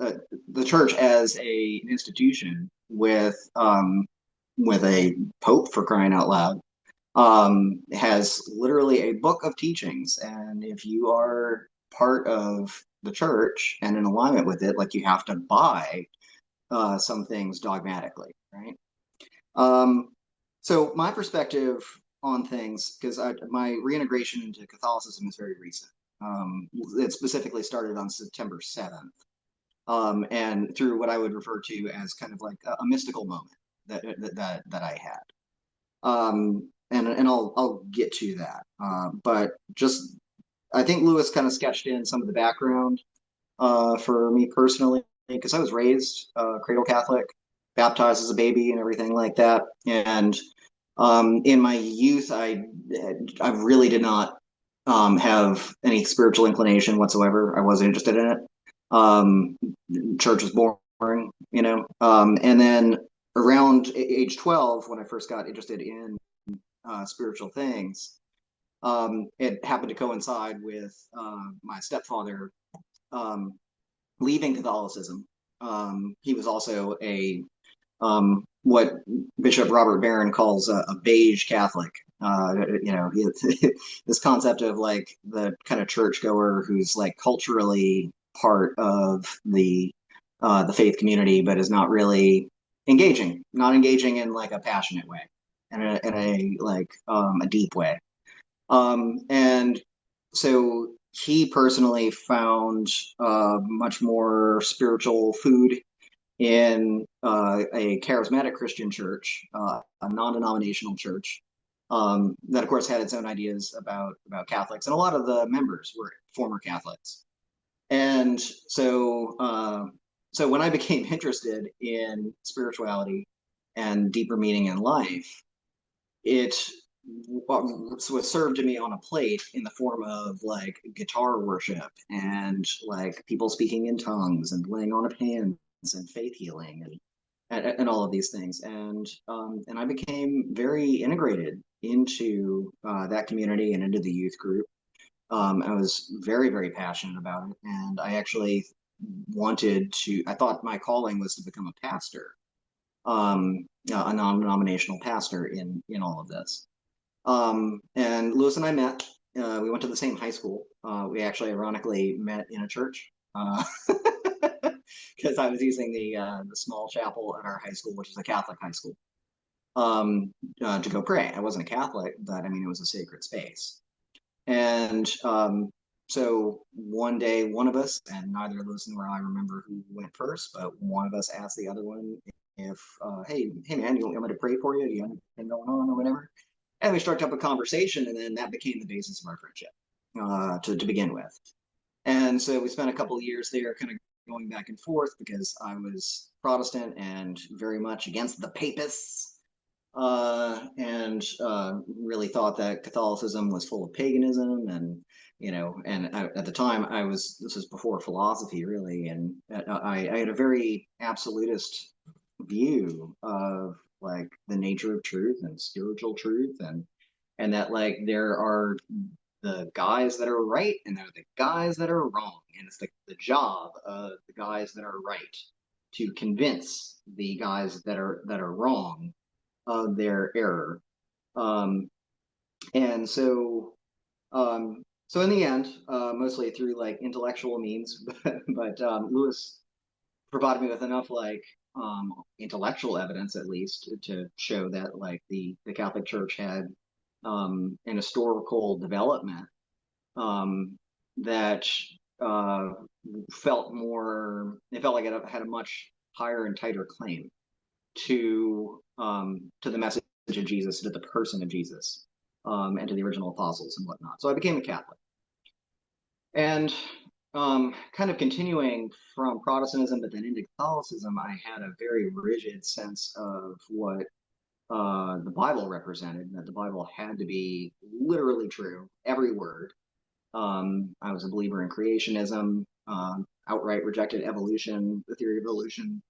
an institution with a pope, for crying out loud, has literally a book of teachings, and if you are part of the church and in alignment with it, like you have to buy some things dogmatically, right? So my perspective on things, because my reintegration into Catholicism is very recent. It specifically started on September 7th, and through what I would refer to as kind of like a mystical moment that I had. And I'll get to that. But just I think Lewis kind of sketched in some of the background for me personally, because I was raised cradle Catholic, baptized as a baby, and everything like that. And in my youth, I really did not have any spiritual inclination whatsoever. I wasn't interested in it. Church was boring And then around age 12, when I first got interested in spiritual things, it happened to coincide with my stepfather um, leaving Catholicism. He was also what Bishop Robert Barron calls a beige Catholic. This concept of like the kind of churchgoer who's like culturally part of the faith community, but is not really not engaging in like a passionate way, in a like a deep way. And so he personally found much more spiritual food in a charismatic Christian church, a non-denominational church, that of course had its own ideas about Catholics, and a lot of the members were former Catholics. And so when I became interested in spirituality and deeper meaning in life, it was served to me on a plate in the form of like guitar worship and like people speaking in tongues and laying on of hands and faith healing and all of these things. And I became very integrated into that community and into the youth group. I was very, very passionate about it, and I actually I thought my calling was to become a pastor, a non-denominational pastor in all of this. And Lewis and I met. We went to the same high school. We actually ironically met in a church because I was using the small chapel at our high school, which is a Catholic high school, to go pray. I wasn't a Catholic, but I mean it was a sacred space. And so one day, one of us, and neither Lewis nor I remember who went first, but one of us asked the other one if, hey man, you want me to pray for you? Do you have anything going on or whatever? And we struck up a conversation, and then that became the basis of our friendship to begin with. And so we spent a couple of years there, kind of going back and forth because I was Protestant and very much against the papists, and really thought that Catholicism was full of paganism, and at the time this was before philosophy really, and I had a very absolutist view of like the nature of truth and spiritual truth, and that like there are the guys that are right and there are the guys that are wrong, and it's the job of the guys that are right to convince the guys that are wrong of their error. Um, and so in the end, mostly through like intellectual means, but Lewis provided me with enough like intellectual evidence at least to show that like the Catholic Church had an historical development that uh, it felt like it had a much higher and tighter claim to the message of Jesus, to the person of Jesus, and to the original apostles and whatnot. So I became a Catholic. And kind of continuing from Protestantism, but then into Catholicism, I had a very rigid sense of what the Bible represented, that the Bible had to be literally true, every word. I was a believer in creationism, outright rejected evolution, the theory of evolution.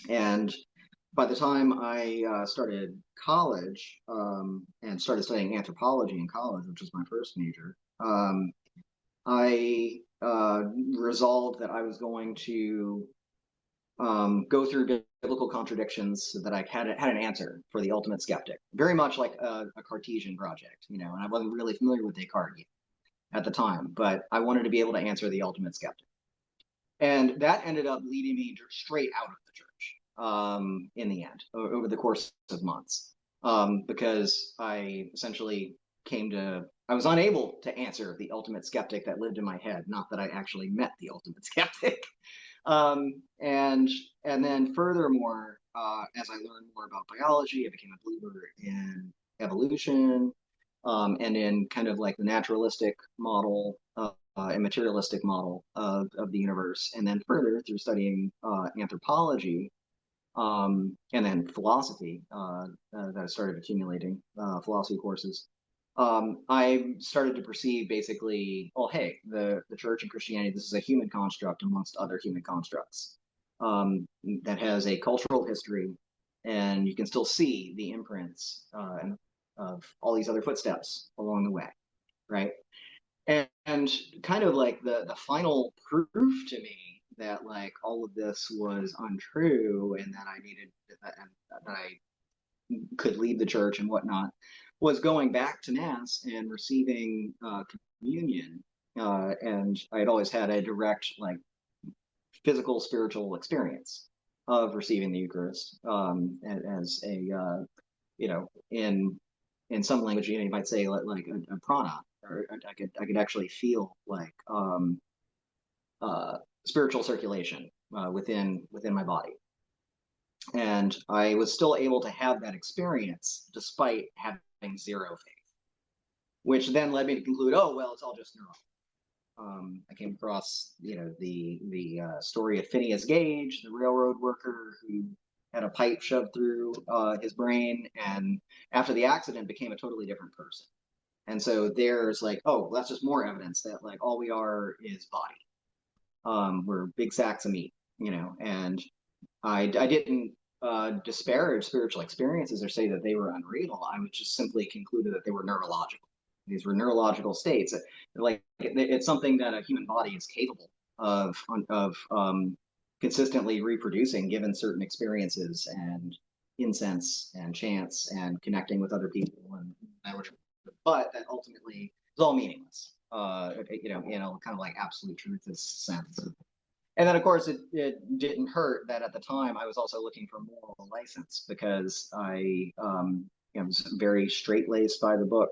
And by the time I started college and started studying anthropology in college, which was my first major, I resolved that I was going to go through biblical contradictions so that I had an answer for the ultimate skeptic. Very much like a Cartesian project, and I wasn't really familiar with Descartes at the time, but I wanted to be able to answer the ultimate skeptic. And that ended up leading me straight out of the church in the end, over the course of months, because I essentially I was unable to answer the ultimate skeptic that lived in my head. Not that I actually met the ultimate skeptic. And then furthermore, as I learned more about biology, I became a believer in evolution, and in kind of like the naturalistic model and materialistic model of the universe. And then further through studying anthropology, and then philosophy, that I started accumulating philosophy courses. I started to perceive basically, well, hey, the church and Christianity, this is a human construct amongst other human constructs that has a cultural history, and you can still see the imprints of all these other footsteps along the way, right? And kind of like the final proof to me that like all of this was untrue and that I needed that I could leave the church and whatnot was going back to mass and receiving communion. And I had always had a direct like physical spiritual experience of receiving the Eucharist as a you know in some language you might say like a prana, or I could actually feel like spiritual circulation within my body. And I was still able to have that experience despite having zero faith, which then led me to conclude, oh well, it's all just neurology. I came across, the story of Phineas Gage, the railroad worker who had a pipe shoved through his brain, and after the accident became a totally different person. And so there's like, oh, that's just more evidence that like all we are is body. We're big sacks of meat, and I didn't disparage spiritual experiences or say that they were unreal. I would just simply concluded that they were neurological. These were neurological states. Like it's something that a human body is capable of consistently reproducing given certain experiences and incense and chants and connecting with other people but that ultimately is all meaningless. Kind of like absolute truth sense. And then, of course, it didn't hurt that at the time I was also looking for moral license because I was very straight laced by the book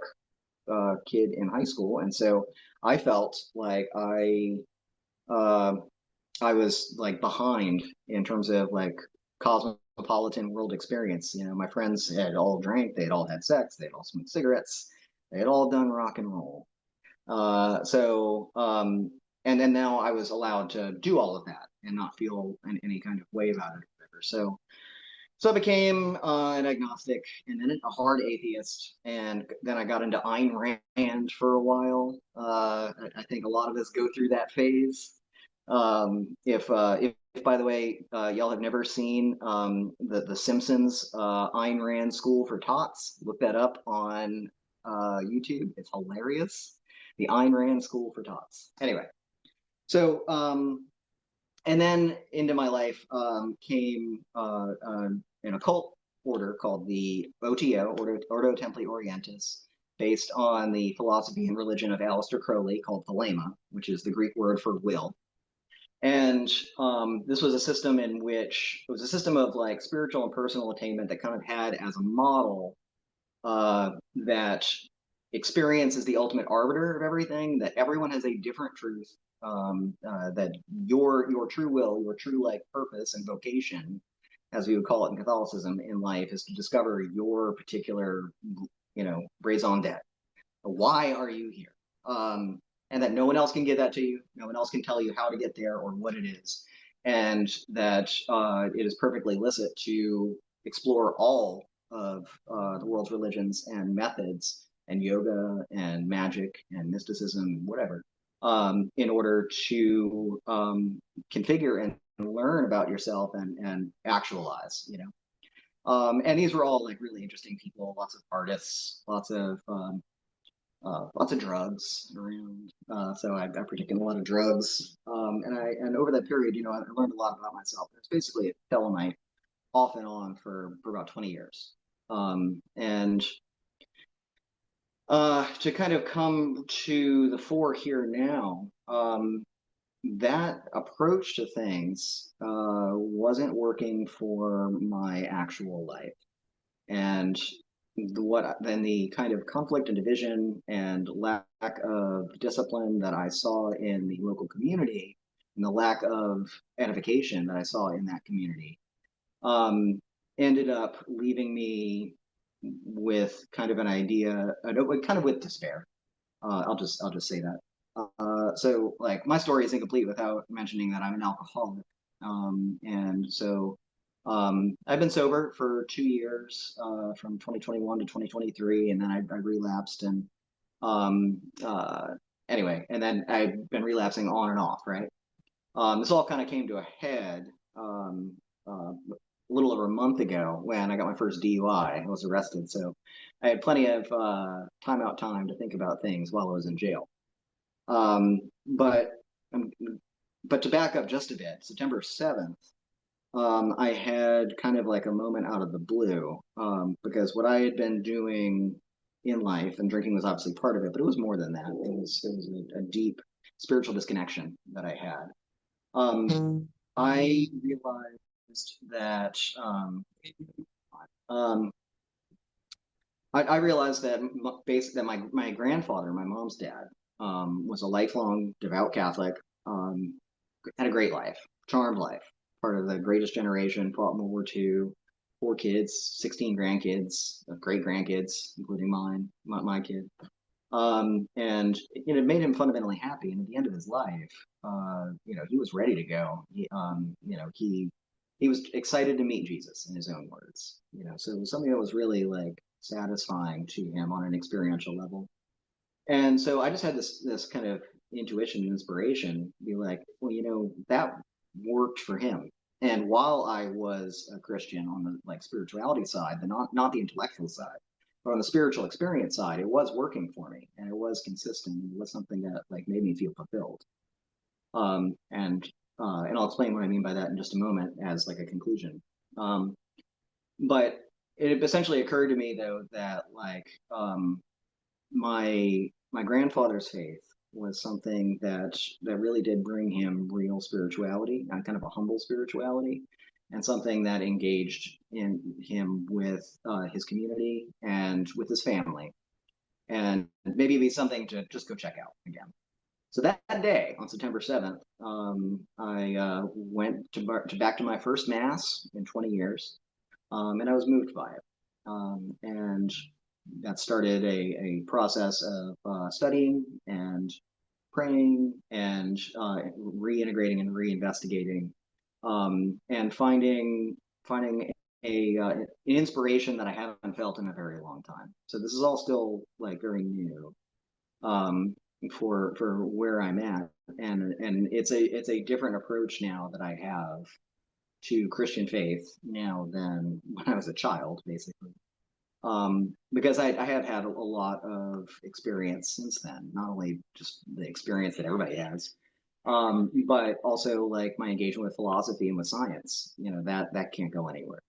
kid in high school, and so I felt like uh, I was like behind in terms of like cosmopolitan world experience. My friends had all drank, they had all had sex, they had all smoked cigarettes, they had all done rock and roll. And then now I was allowed to do all of that and not feel any kind of way about it or whatever. So I became an agnostic and then a hard atheist. And then I got into Ayn Rand for a while. I think a lot of us go through that phase. If by the way, y'all have never seen the Simpsons Ayn Rand School for Tots, look that up on YouTube. It's hilarious. The Ayn Rand School for Tots. Anyway, so and then into my life came an occult order called the OTO, Ordo Templi Orientis, based on the philosophy and religion of Aleister Crowley called Thelema, which is the Greek word for will. And this was a system in which it was a system of like spiritual and personal attainment that kind of had as a model that experience is the ultimate arbiter of everything, that everyone has a different truth, that your true will, your true like purpose and vocation, as we would call it in Catholicism, in life is to discover your particular, raison d'etre. Why are you here? And that no one else can give that to you. No one else can tell you how to get there or what it is. And that it is perfectly licit to explore all of the world's religions and methods and yoga and magic and mysticism, whatever, in order to configure and learn about yourself and actualize, and these were all like really interesting people, lots of artists, lots of drugs around. So I partook in a lot of drugs. And over that period, I learned a lot about myself. It's basically a Thelemite off and on for about 20 years. And to kind of come to the fore here now, that approach to things wasn't working for my actual life. And then the kind of conflict and division and lack of discipline that I saw in the local community and the lack of edification that I saw in that community ended up leaving me with kind of an idea, kind of with despair. I'll just say that. So like my story is incomplete without mentioning that I'm an alcoholic. And so I've been sober for 2 years, from 2021 to 2023, and then I relapsed. And um, uh, anyway, and then I've been relapsing on and off, right? This all kind of came to a head a little over a month ago when I got my first DUI. I was arrested, so I had plenty of time to think about things while I was in jail. Um, but um, but to back up just a bit, September 7th, I had kind of like a moment out of the blue, because what I had been doing in life, and drinking was obviously part of it, but it was more than that. It was a deep spiritual disconnection that I had. I realized that um, I realized that basically that my grandfather, my mom's dad, was a lifelong devout Catholic, had a great life, charmed life, part of the greatest generation, fought in World War II, 4 kids, 16 grandkids, great grandkids, including my kid. And it made him fundamentally happy. And at the end of his life, he was ready to go. He was excited to meet Jesus, in his own words. So it was something that was really like satisfying to him on an experiential level. And so I just had this kind of intuition and inspiration, be like, well, that worked for him. And while I was a Christian on the like spirituality side, the not the intellectual side, but on the spiritual experience side, it was working for me, and it was consistent. It was something that like made me feel fulfilled. And I'll explain what I mean by that in just a moment as like a conclusion. But it essentially occurred to me though that like my grandfather's faith was something that really did bring him real spirituality, kind of a humble spirituality, and something that engaged in him with his community and with his family, and maybe be something to just go check out again. So that day on September 7th, I went to back to my first mass in 20 years, and I was moved by it. And that started a process of studying and praying and reintegrating and reinvestigating, and finding an inspiration that I haven't felt in a very long time. So this is all still like very new, for where I'm at, and it's a different approach now that I have to Christian faith now than when I was a child, basically. Because I have had a lot of experience since then, not only just the experience that everybody has, but also like my engagement with philosophy and with science, that can't go anywhere.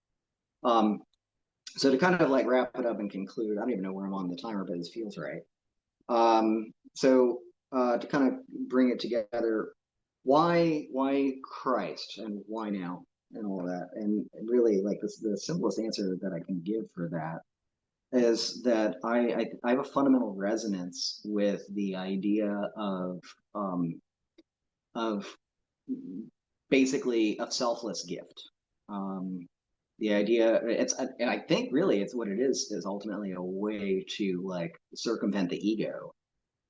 Um, so to kind of like wrap it up and conclude, I don't even know where I'm on the timer, but this feels right. So to kind of bring it together, why Christ and why now and all that, and really like the simplest answer that I can give for that is that I have a fundamental resonance with the idea of basically a selfless gift. The idea and I think really it's what it is ultimately a way to like circumvent the ego,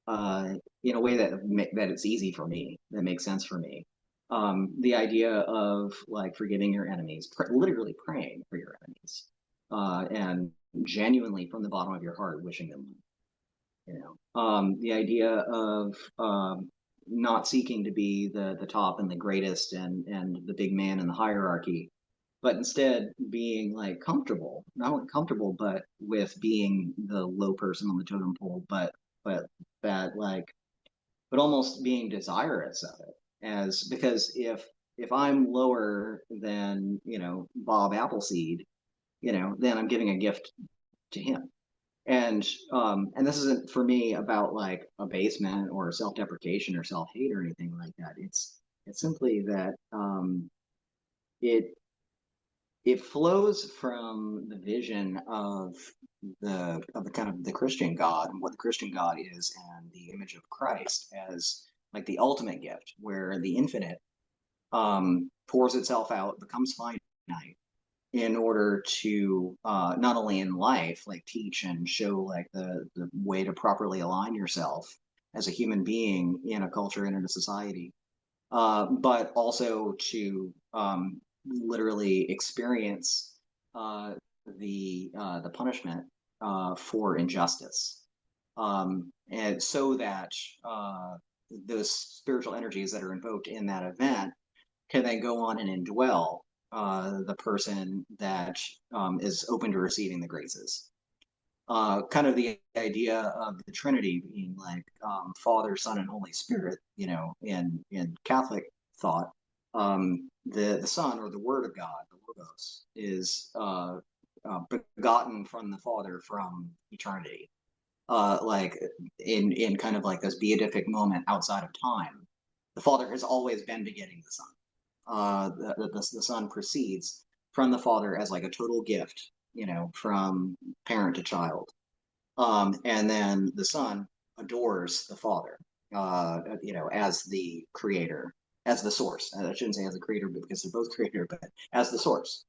in a way that it's easy for me, that makes sense for me. The idea of like forgiving your enemies, literally praying for your enemies, and genuinely from the bottom of your heart wishing them the idea of not seeking to be the top and the greatest and the big man in the hierarchy, but instead being like comfortable, not only comfortable, but with being the low person on the totem pole, but that like, but almost being desirous of it, as because if I'm lower than Bob Appleseed, then I'm giving a gift to him. And this isn't for me about like abasement or self-deprecation or self-hate or anything like that. It's simply that it it flows from the vision of the kind of the Christian God and what the Christian God is, and the image of Christ as like the ultimate gift, where the infinite pours itself out, becomes finite, in order to not only in life like teach and show like the way to properly align yourself as a human being in a culture and in a society, but also to literally experience the punishment for injustice, and so that those spiritual energies that are invoked in that event can then go on and indwell the person that is open to receiving the graces. Kind of the idea of the Trinity being like Father, Son, and Holy Spirit, in Catholic thought, the Son, or the Word of God, the Logos, is begotten from the Father from eternity. Like in kind of like this beatific moment outside of time, the Father has always been begetting the Son. The Son proceeds from the Father as like a total gift, from parent to child. And then the Son adores the Father, as the creator, as the source. I shouldn't say as the creator because they're both creator, but as the source.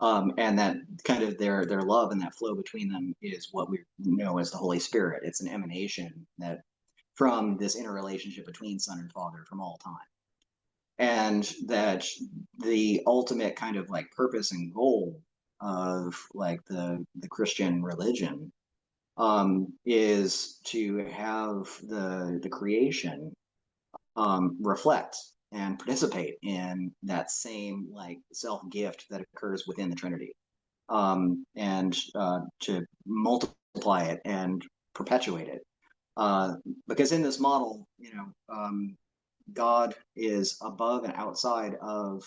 And that kind of their love and that flow between them is what we know as the Holy Spirit. It's an emanation that from this interrelationship between Son and Father from all time. And that the ultimate kind of like purpose and goal of like the Christian religion is to have the creation reflect and participate in that same like self gift that occurs within the Trinity, and to multiply it and perpetuate it. Because in this model, God is above and outside of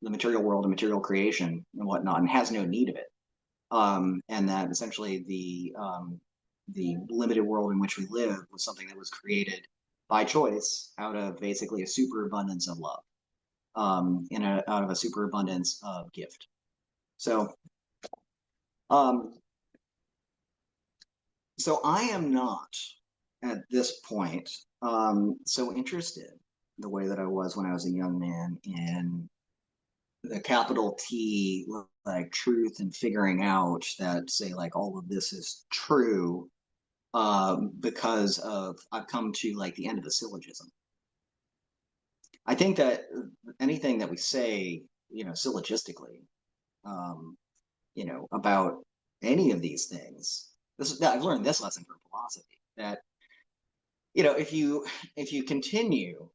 the material world and material creation and whatnot, and has no need of it. And that essentially the limited world in which we live was something that was created by choice out of basically a superabundance of love, out of a superabundance of gift. So, um, so I am not at this point so interested the way that I was when I was a young man in the capital T, like truth and figuring out that say like all of this is true, because of I've come to like the end of a syllogism. I think that anything that we say, syllogistically, um, about any of these things, I've learned this lesson from philosophy, that if you continue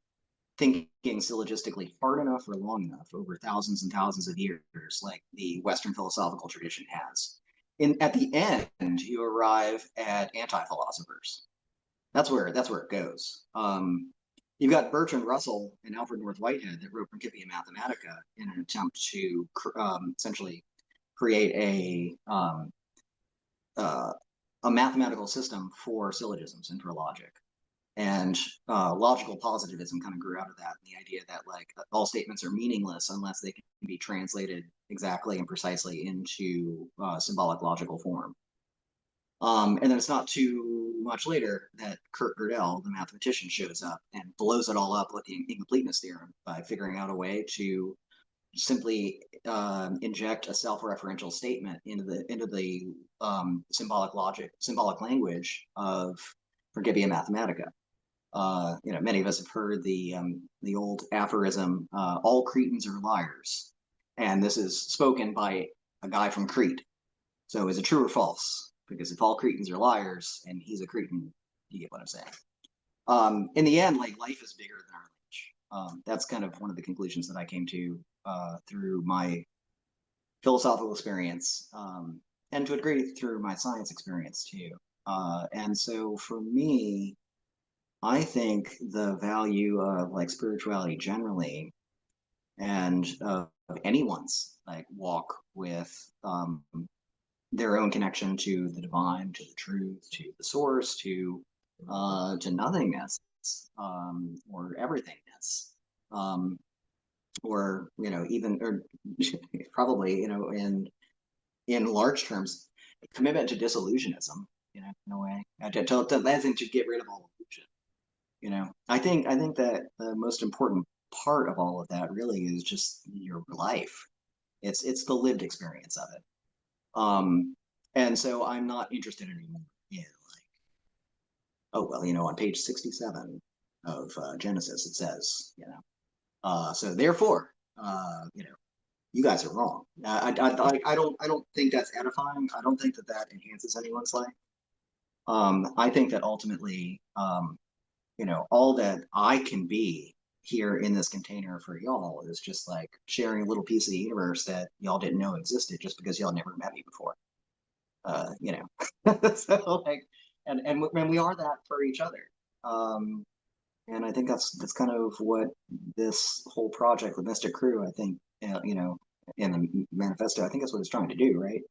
thinking syllogistically hard enough or long enough over thousands and thousands of years, like the Western philosophical tradition has, at the end you arrive at anti-philosophers. That's where it goes. You've got Bertrand Russell and Alfred North Whitehead that wrote Principia Mathematica in an attempt to essentially create a mathematical system for syllogisms and for logic. And logical positivism kind of grew out of that. The idea that like all statements are meaningless unless they can be translated exactly and precisely into symbolic logical form. And then it's not too much later that Kurt Gödel, the mathematician, shows up and blows it all up with the incompleteness theorem by figuring out a way to simply inject a self-referential statement into the symbolic language of Principia Mathematica. Many of us have heard the old aphorism, "All Cretans are liars," and this is spoken by a guy from Crete. So, is it true or false? Because if all Cretans are liars and he's a Cretan, you get what I'm saying. In the end, like life is bigger than our language. That's kind of one of the conclusions that I came to through my philosophical experience, and to a degree through my science experience too. And so for me, I think the value of like spirituality generally and of anyone's like walk with their own connection to the divine, to the truth, to the source, to nothingness, or everythingness, or even or probably in large terms, commitment to disillusionism, in a way, to get rid of all illusion. I think that the most important part of all of that really is just your life. It's the lived experience of it. And so I'm not interested anymore in like, oh well, on page 67 of Genesis it says, so therefore, you guys are wrong. I don't think that's edifying. I don't think that that enhances anyone's life. I think that ultimately, all that I can be here in this container for y'all is just like sharing a little piece of the universe that y'all didn't know existed just because y'all never met me before. You know, so like, and we are that for each other. And I think that's kind of what this whole project with Mystic Krewe, I think, in the manifesto, I think that's what it's trying to do, right?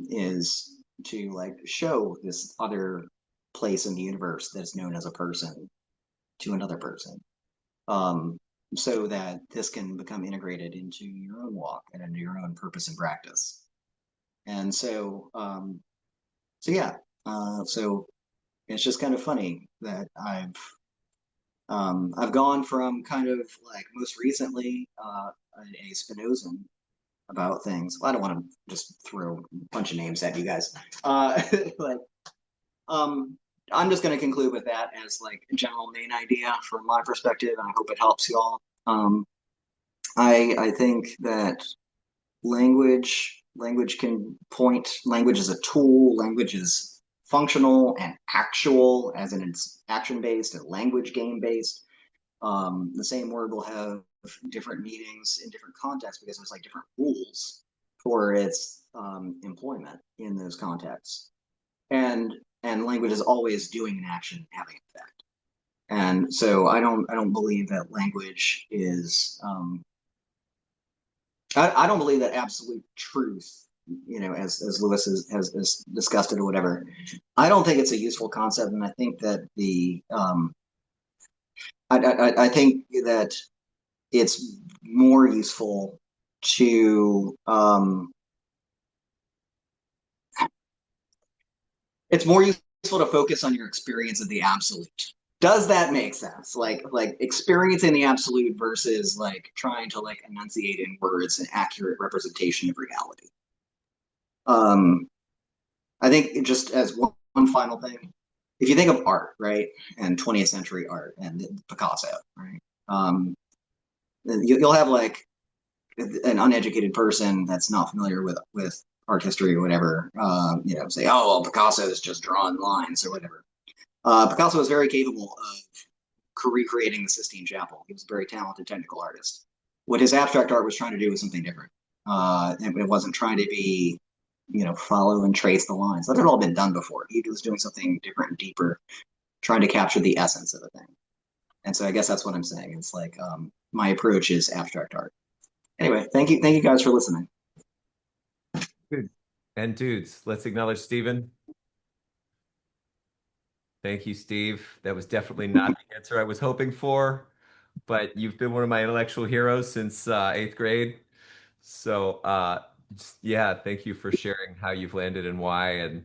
Is to like show this other place in the universe that's known as a person to another person, um, so that this can become integrated into your own walk and into your own purpose and practice. And so yeah, so it's just kind of funny that I've gone from kind of like most recently a Spinozan about things. Well, I don't want to just throw a bunch of names at you guys. Like, um, I'm just going to conclude with that as like a general main idea from my perspective, and I hope it helps you all. I think that language can point. Language is a tool. Language is functional and actual, as in it's action based and language game based. The same word will have different meanings in different contexts because there's like different rules for its employment in those contexts. And and language is always doing an action having an effect. And so I don't believe that language is I don't believe that absolute truth, as Lewis has discussed it or whatever. I don't think it's a useful concept, and I think that I think that it's more useful to it's more useful to focus on your experience of the absolute. Does that make sense? Like experiencing the absolute versus like trying to like enunciate in words an accurate representation of reality. Um, I think just as one final thing, if you think of art, right, and 20th century art and Picasso, right, you'll have like an uneducated person that's not familiar with art history or whatever, say, oh, well, Picasso is just drawing lines or whatever. Picasso was very capable of recreating the Sistine Chapel. He was a very talented technical artist. What his abstract art was trying to do was something different. It wasn't trying to be, follow and trace the lines. That had all been done before. He was doing something different and deeper, trying to capture the essence of the thing. And so I guess that's what I'm saying. It's like my approach is abstract art. Anyway, thank you guys for listening. And dudes, let's acknowledge Stephen. Thank you, Steve. That was definitely not the answer I was hoping for, but you've been one of my intellectual heroes since eighth grade. So, yeah, thank you for sharing how you've landed and why. And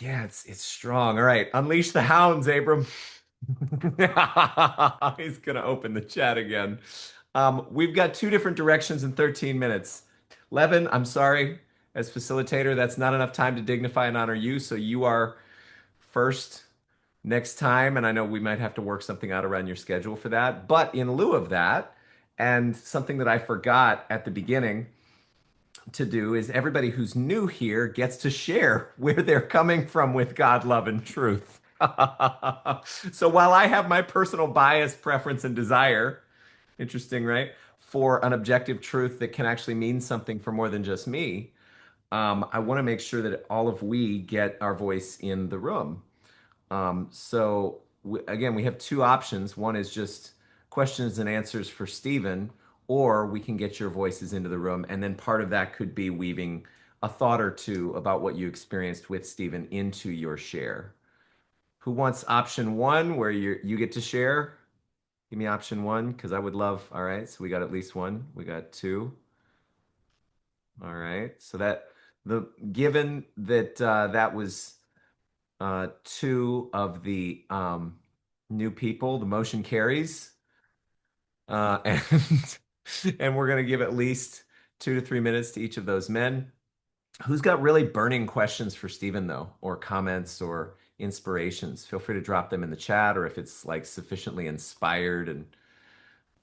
yeah, it's strong. All right, unleash the hounds, Abram. He's gonna open the chat again. We've got two different directions in 13 minutes. Levin, I'm sorry, as facilitator, that's not enough time to dignify and honor you. So you are first next time, and I know we might have to work something out around your schedule for that. But in lieu of that, and something that I forgot at the beginning to do is everybody who's new here gets to share where they're coming from with God, love, and truth. So while I have my personal bias, preference, and desire, interesting, right? For an objective truth that can actually mean something for more than just me, I want to make sure that all of we get our voice in the room. So again, we have two options. One is just questions and answers for Stephen, or we can get your voices into the room. And then part of that could be weaving a thought or two about what you experienced with Stephen into your share. Who wants option one where you get to share? Give me option one because I would love. All right, so we got at least one. We got two. All right, so that the given that that was two of the new people. The motion carries, and and we're going to give at least 2 to 3 minutes to each of those men. Who's got really burning questions for Stephen, though, or comments or inspirations? Feel free to drop them in the chat, or if it's like sufficiently inspired and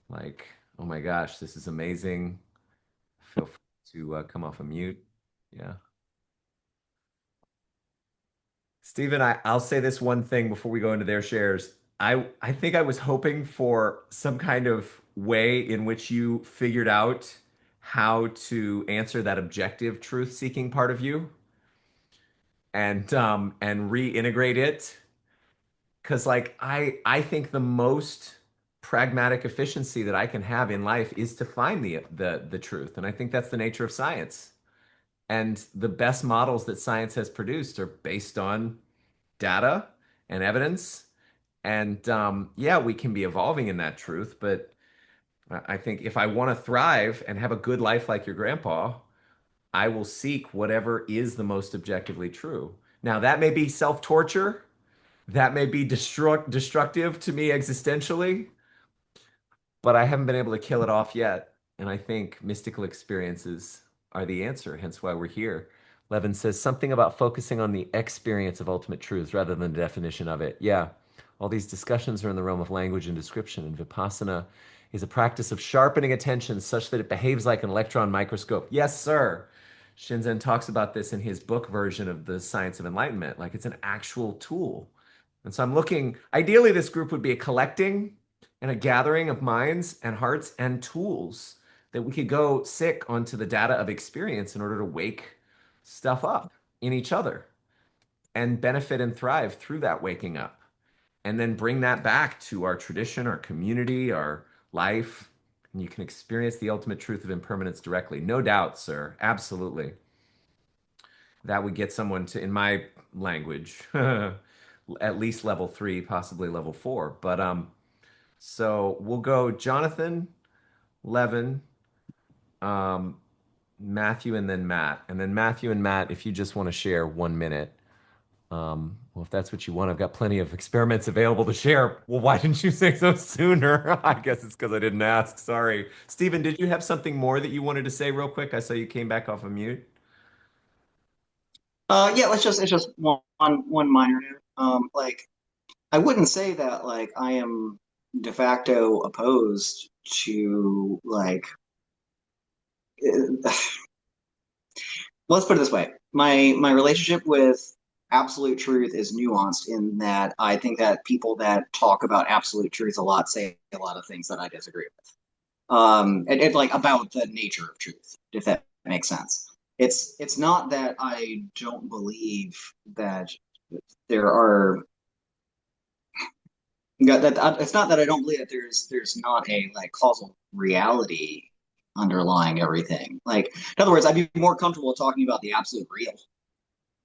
like Oh my gosh, this is amazing. Feel free to come off a mute. Yeah. Stephen, I'll say this one thing before we go into their shares. I think I was hoping for some kind of way in which you figured out how to answer that objective truth-seeking part of you and reintegrate it. Because like I think the most pragmatic efficiency that I can have in life is to find the truth. And I think that's the nature of science. And the best models that science has produced are based on data and evidence. And yeah, we can be evolving in that truth, but I think if I want to thrive and have a good life like your grandpa, I will seek whatever is the most objectively true. Now, that may be self-torture, that may be destructive to me existentially, but I haven't been able to kill it off yet. And I think mystical experiences are the answer, hence why we're here. Levin says something about focusing on the experience of ultimate truths rather than the definition of it. Yeah, all these discussions are in the realm of language and description, and Vipassana is a practice of sharpening attention such that it behaves like an electron microscope. Yes, sir. Shinzen talks about this in his book version of the Science of Enlightenment, like it's an actual tool. And so I'm looking, ideally, this group would be a collecting and a gathering of minds and hearts and tools that we could go sick onto the data of experience in order to wake stuff up in each other and benefit and thrive through that waking up. And then bring that back to our tradition, our community, our life. And you can experience the ultimate truth of impermanence directly. No doubt, sir. Absolutely. That would get someone to, in my language, at least level 3, possibly level 4. But so we'll go Jonathan, Levin, um, Matthew, and then Matt. And then Matthew and Matt, if you just want to share 1 minute. Well, if that's what you want, I've got plenty of experiments available to share. Well, why didn't you say so sooner? I guess it's because I didn't ask. Sorry. Stephen, did you have something more that you wanted to say real quick? I saw you came back off of mute. Yeah, it's just one minor note. Like I wouldn't say that like I am de facto opposed to like let's put it this way. My relationship with absolute truth is nuanced in that I think that people that talk about absolute truth a lot say a lot of things that I disagree with. And like about the nature of truth, if that makes sense. It's not that I don't believe that there are that it's not that I don't believe that there's not a like causal reality underlying everything. Like in other words, I'd be more comfortable talking about the absolute real,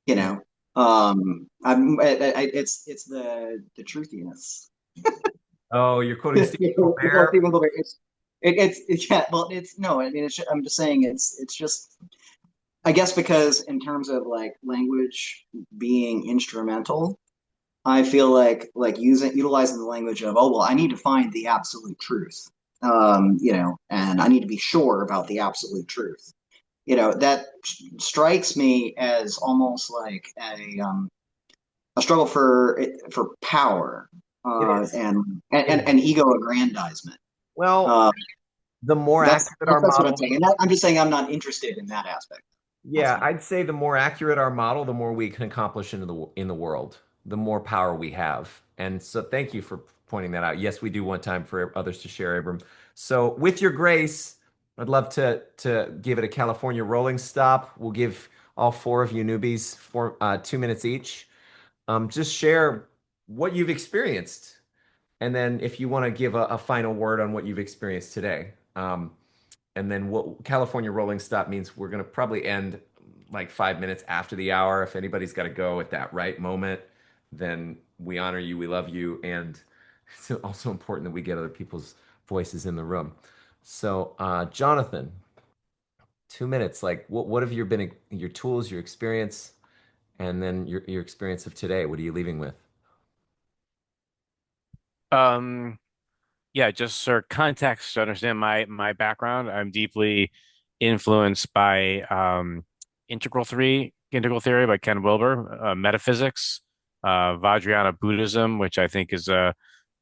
you know. It's the truthiness. Oh, you're quoting Stephen Well, Colbert. Stephen Colbert, yeah, well, it's no, I mean, I'm just saying it's just, I guess because in terms of like language being instrumental, I feel like utilizing the language of, oh, well, I need to find the absolute truth, and I need to be sure about the absolute truth. That strikes me as almost like a struggle for power, It is. and ego aggrandizement. Well, Uh, the more accurate our that's what I'm model, saying. And I'm just saying I'm not interested in that aspect. That's yeah, all. I'd say the more accurate our model, the more we can accomplish in the world, the more power we have. And so thank you for pointing that out. Yes, we do want time for others to share, Abram. So with your grace, I'd love to give it a California rolling stop. We'll give all four of you newbies 2 minutes each. Just share what you've experienced. And then if you want to give a final word on what you've experienced today. And then what California rolling stop means we're going to probably end like 5 minutes after the hour. If anybody's got to go at that right moment, then we honor you, we love you, and it's also important that we get other people's voices in the room. So, Jonathan, 2 minutes. Like, what have been your tools, your experience, and then your experience of today? What are you leaving with? Um, yeah, just for context to understand my background, I'm deeply influenced by integral theory by Ken Wilber, metaphysics, Vajrayana Buddhism, which I think is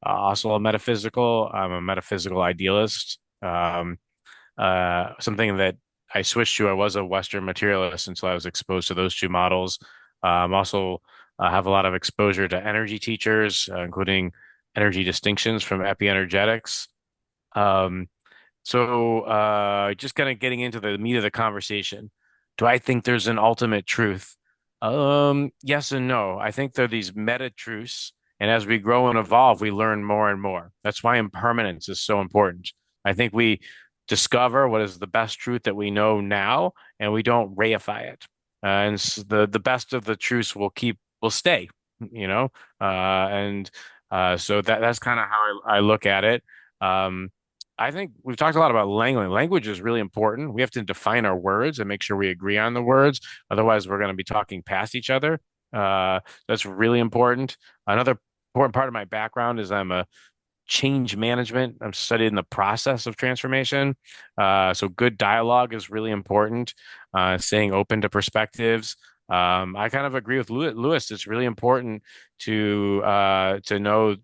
also a metaphysical. I'm a metaphysical idealist. Something that I switched to. I was a Western materialist until I was exposed to those two models. Also, have a lot of exposure to energy teachers, including energy distinctions from epienergetics. Um, just kind of getting into the meat of the conversation. Do I think there's an ultimate truth? Yes and no. I think there are these meta truths, and as we grow and evolve, we learn more and more. That's why impermanence is so important. I think we discover what is the best truth that we know now, and we don't reify it. The best of the truths will stay, you know. So that's kind of how I look at it. Um, I think we've talked a lot about language. Language is really important. We have to define our words and make sure we agree on the words. Otherwise, we're going to be talking past each other. That's really important. Another important part of my background is I'm a change management. I'm studying the process of transformation. So good dialogue is really important. Staying open to perspectives. I kind of agree with Lewis. It's really important to know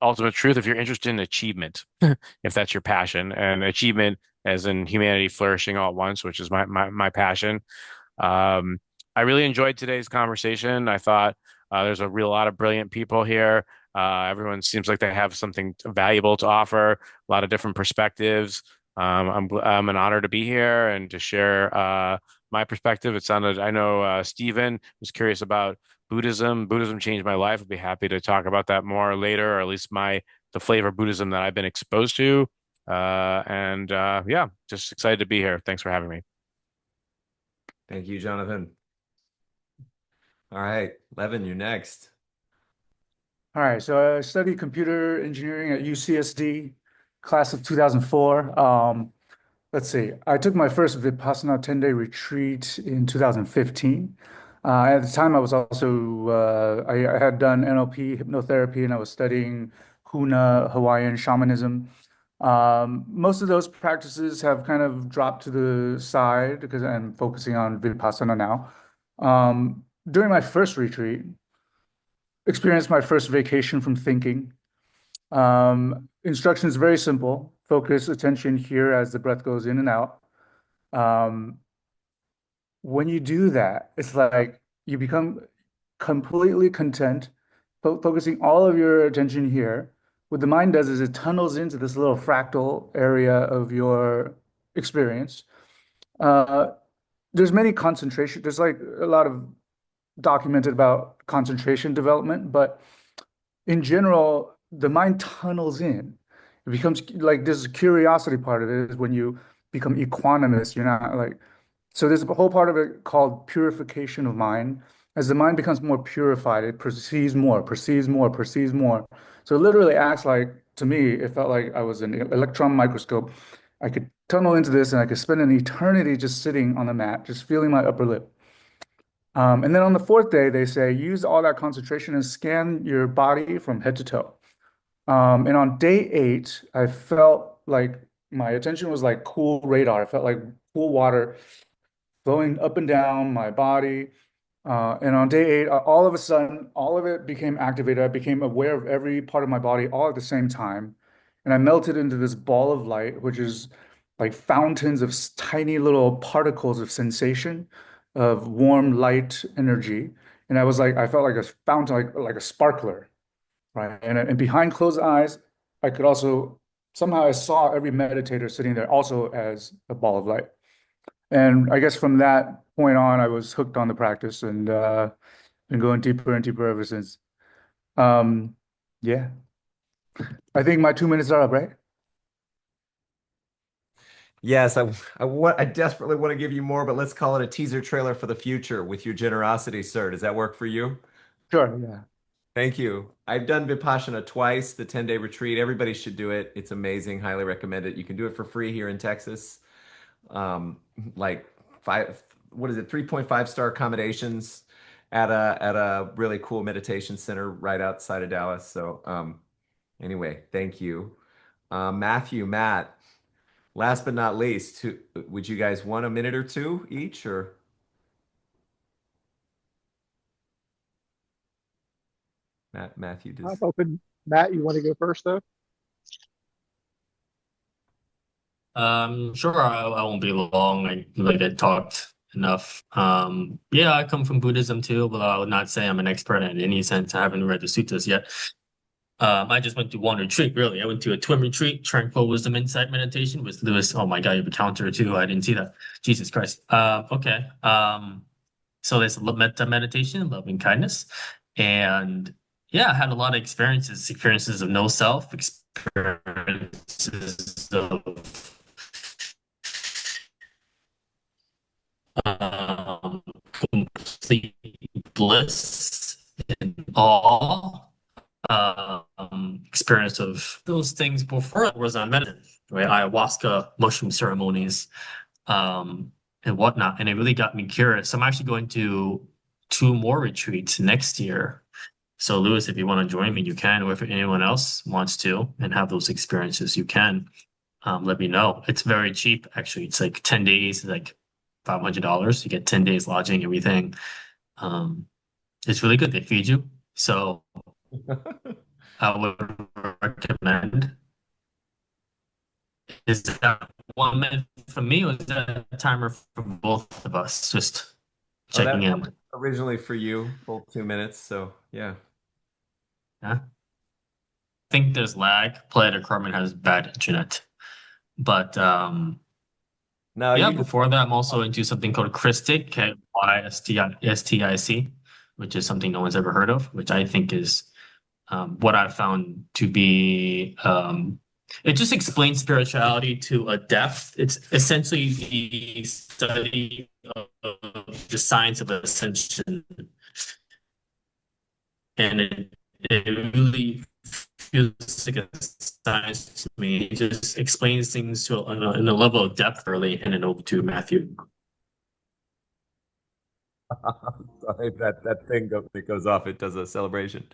ultimate truth if you're interested in achievement, if that's your passion, and achievement as in humanity flourishing all at once, which is my passion. Um, I really enjoyed today's conversation. I thought there's a real lot of brilliant people here. Everyone seems like they have something valuable to offer, a lot of different perspectives. I'm an honor to be here and to share my perspective. It sounded, I know Stephen was curious about Buddhism. Buddhism changed my life. I'd be happy to talk about that more later, or at least the flavor of Buddhism that I've been exposed to. Yeah, just excited to be here. Thanks for having me. Thank you, Jonathan. All right, Levin, you're next. All right, so I studied computer engineering at UCSD, class of 2004. Let's see, I took my first Vipassana 10-day retreat in 2015. At the time, I was also, I had done NLP, hypnotherapy, and I was studying Huna, Hawaiian shamanism. Most of those practices have kind of dropped to the side because I'm focusing on Vipassana now. During my first retreat, experienced my first vacation from thinking. Instruction is very simple. Focus attention here as the breath goes in and out. Um, when you do that, it's like you become completely content, focusing all of your attention here. What the mind does is it tunnels into this little fractal area of your experience. Uh, there's many concentration. There's like a lot of documented about concentration development, but in general, the mind tunnels in. It becomes like this curiosity part of it is when you become equanimous, you're not like, so there's a whole part of it called purification of mind. As the mind becomes more purified, it perceives more, perceives more, perceives more. So it literally acts like, to me, it felt like I was an electron microscope. I could tunnel into this and I could spend an eternity just sitting on the mat, just feeling my upper lip. And then on the fourth day, they say use all that concentration and scan your body from head to toe. And on day 8, I felt like my attention was like cool radar. I felt like cool water flowing up and down my body. And on day 8, all of a sudden, all of it became activated. I became aware of every part of my body all at the same time. And I melted into this ball of light, which is like fountains of tiny little particles of sensation, of warm light energy. And I was like, I felt like a fountain, like a sparkler, right? And behind closed eyes, I could also, somehow I saw every meditator sitting there also as a ball of light. And I guess from that point on, I was hooked on the practice and been going deeper and deeper ever since. Um, yeah, I think my 2 minutes are up, right? Yes, I desperately want to give you more, but let's call it a teaser trailer for the future with your generosity, sir. Does that work for you? Sure, yeah. Thank you. I've done Vipassana twice, the 10-day retreat. Everybody should do it. It's amazing. Highly recommend it. You can do it for free here in Texas. Um, like what is it, 3.5-star accommodations at a really cool meditation center right outside of Dallas. So anyway, thank you. Matthew, Matt, last but not least, would you guys want a minute or two each or Matthew I'm does. open. Matt, you want to go first though? Sure, I won't be long. I talked enough. Yeah, I come from Buddhism too, but I would not say I'm an expert in any sense. I haven't read the suttas yet. I just went to one retreat, really. I went to a twin retreat, Tranquil Wisdom Insight Meditation with Lewis. Oh my God, you have a counter too. I didn't see that. Jesus Christ. Okay. So there's metta meditation, loving kindness. And yeah, I had a lot of experiences of no self, experiences of um, complete bliss and awe, experience of those things before I was on medicine, right? Ayahuasca, mushroom ceremonies, and whatnot. And it really got me curious. I'm actually going to two more retreats next year. So, Lewis, if you want to join me, you can, or if anyone else wants to and have those experiences, you can. Let me know. It's very cheap, actually. It's like 10 days, like $500. You get 10 days lodging, everything. Um, it's really good. They feed you. So I would recommend. Is that 1 minute for me, or is that a timer for both of us? Just Oh, that checking in. was originally for you, both 2 minutes. So yeah. Yeah. I think there's lag. Playa del Carmen has bad internet. But No, yeah, you just before that, I'm also into something called Christic, Ystic, which is something no one's ever heard of, which I think is what I found to be it just explains spirituality to a depth. It's essentially the study of the science of ascension, and it really feels like a science to me. It just explains things to in a level of depth, really, and then over to Matthew. sorry that thing that goes off. It does a celebration.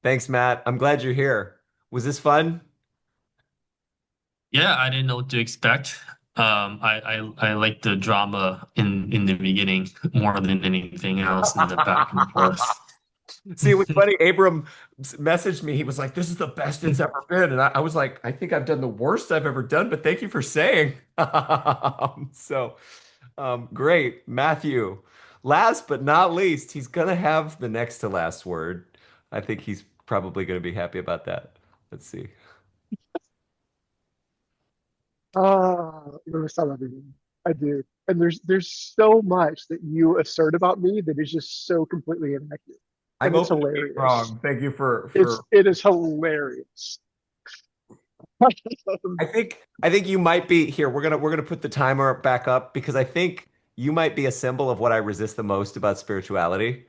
Thanks, Matt. I'm glad you're here. Was this fun? Yeah, I didn't know what to expect. I like the drama in the beginning more than anything else in the back and forth. See, it was funny. Abram messaged me. He was like, "This is the best it's ever been," and I was like, "I think I've done the worst I've ever done." But thank you for saying. Great, Matthew. Last but not least, he's gonna have the next to last word. I think he's probably gonna be happy about that. Let's see. Lewis, I love you. I do. And there's so much that you assert about me that is just so completely inaccurate. And I'm it's open to being hilarious. wrong. Thank you for It is hilarious. I think you might be here. We're gonna put the timer back up because I think you might be a symbol of what I resist the most about spirituality.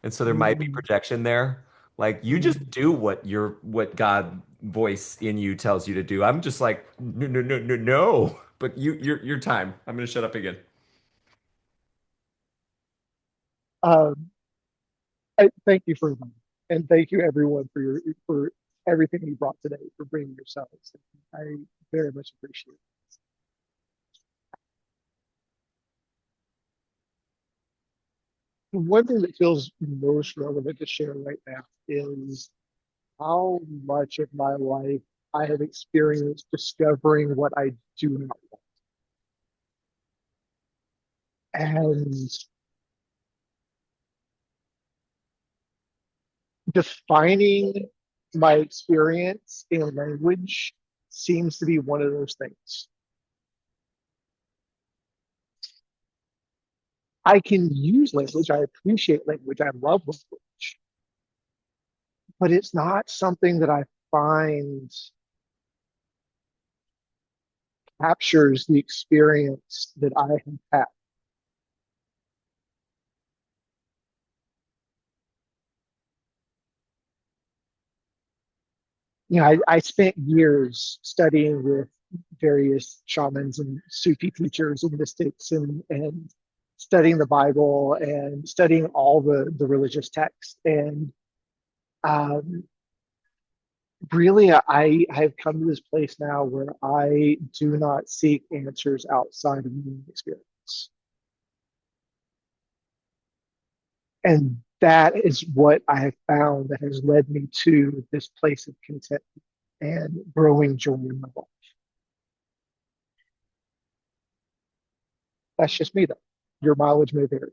And so there might be Mm, projection there. Like you just mm. do what God voice in you tells you to do. I'm just like, no, no, no, no, no. But your time. I'm gonna shut up again. Um, thank you for that. And thank you everyone for for everything you brought today, for bringing yourselves. I very much appreciate it. One thing that feels most relevant to share right now is how much of my life I have experienced discovering what I do not want and defining my experience in language seems to be one of those things. I can use language, I appreciate language, I love language, but it's not something that I find captures the experience that I have had. I spent years studying with various shamans and Sufi teachers and mystics and studying the Bible and studying all the religious texts. And um, really, I've come to this place now where I do not seek answers outside of my experience. And that is what I have found that has led me to this place of content and growing joy in my life. That's just me, though. Your mileage may vary.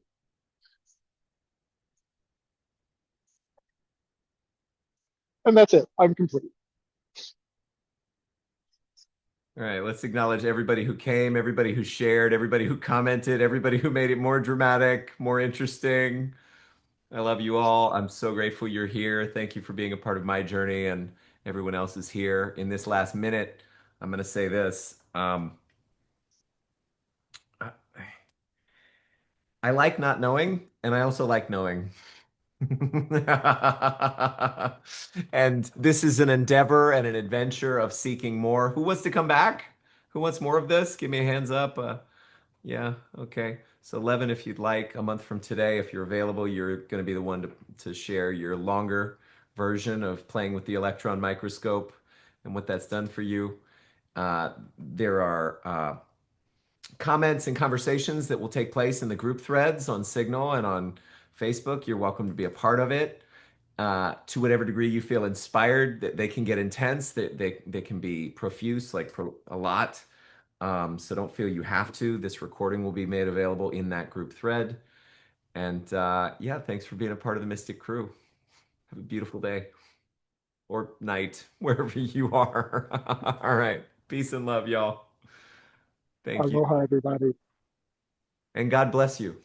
And that's it. I'm complete. All right, let's acknowledge everybody who came, everybody who shared, everybody who commented, everybody who made it more dramatic, more interesting. I love you all. I'm so grateful you're here. Thank you for being a part of my journey, and everyone else is here. In this last minute, I'm going to say this. I like not knowing, and I also like knowing. And this is an endeavor and an adventure of seeking more. Who wants to come back? Who wants more of this? Give me a hands up. Yeah, okay. So 11, if you'd like, a month from today, if you're available, you're going to be the one to share your longer version of playing with the electron microscope and what that's done for you. There are comments and conversations that will take place in the group threads on Signal and on Facebook. You're welcome to be a part of it. To whatever degree you feel inspired, that they can get intense, that they can be profuse, like a lot. So don't feel you have to. This recording will be made available in that group thread. And yeah, thanks for being a part of the Mystic Krewe. Have a beautiful day or night, wherever you are. All right. Peace and love, y'all. Thank you. Aloha, everybody. And God bless you.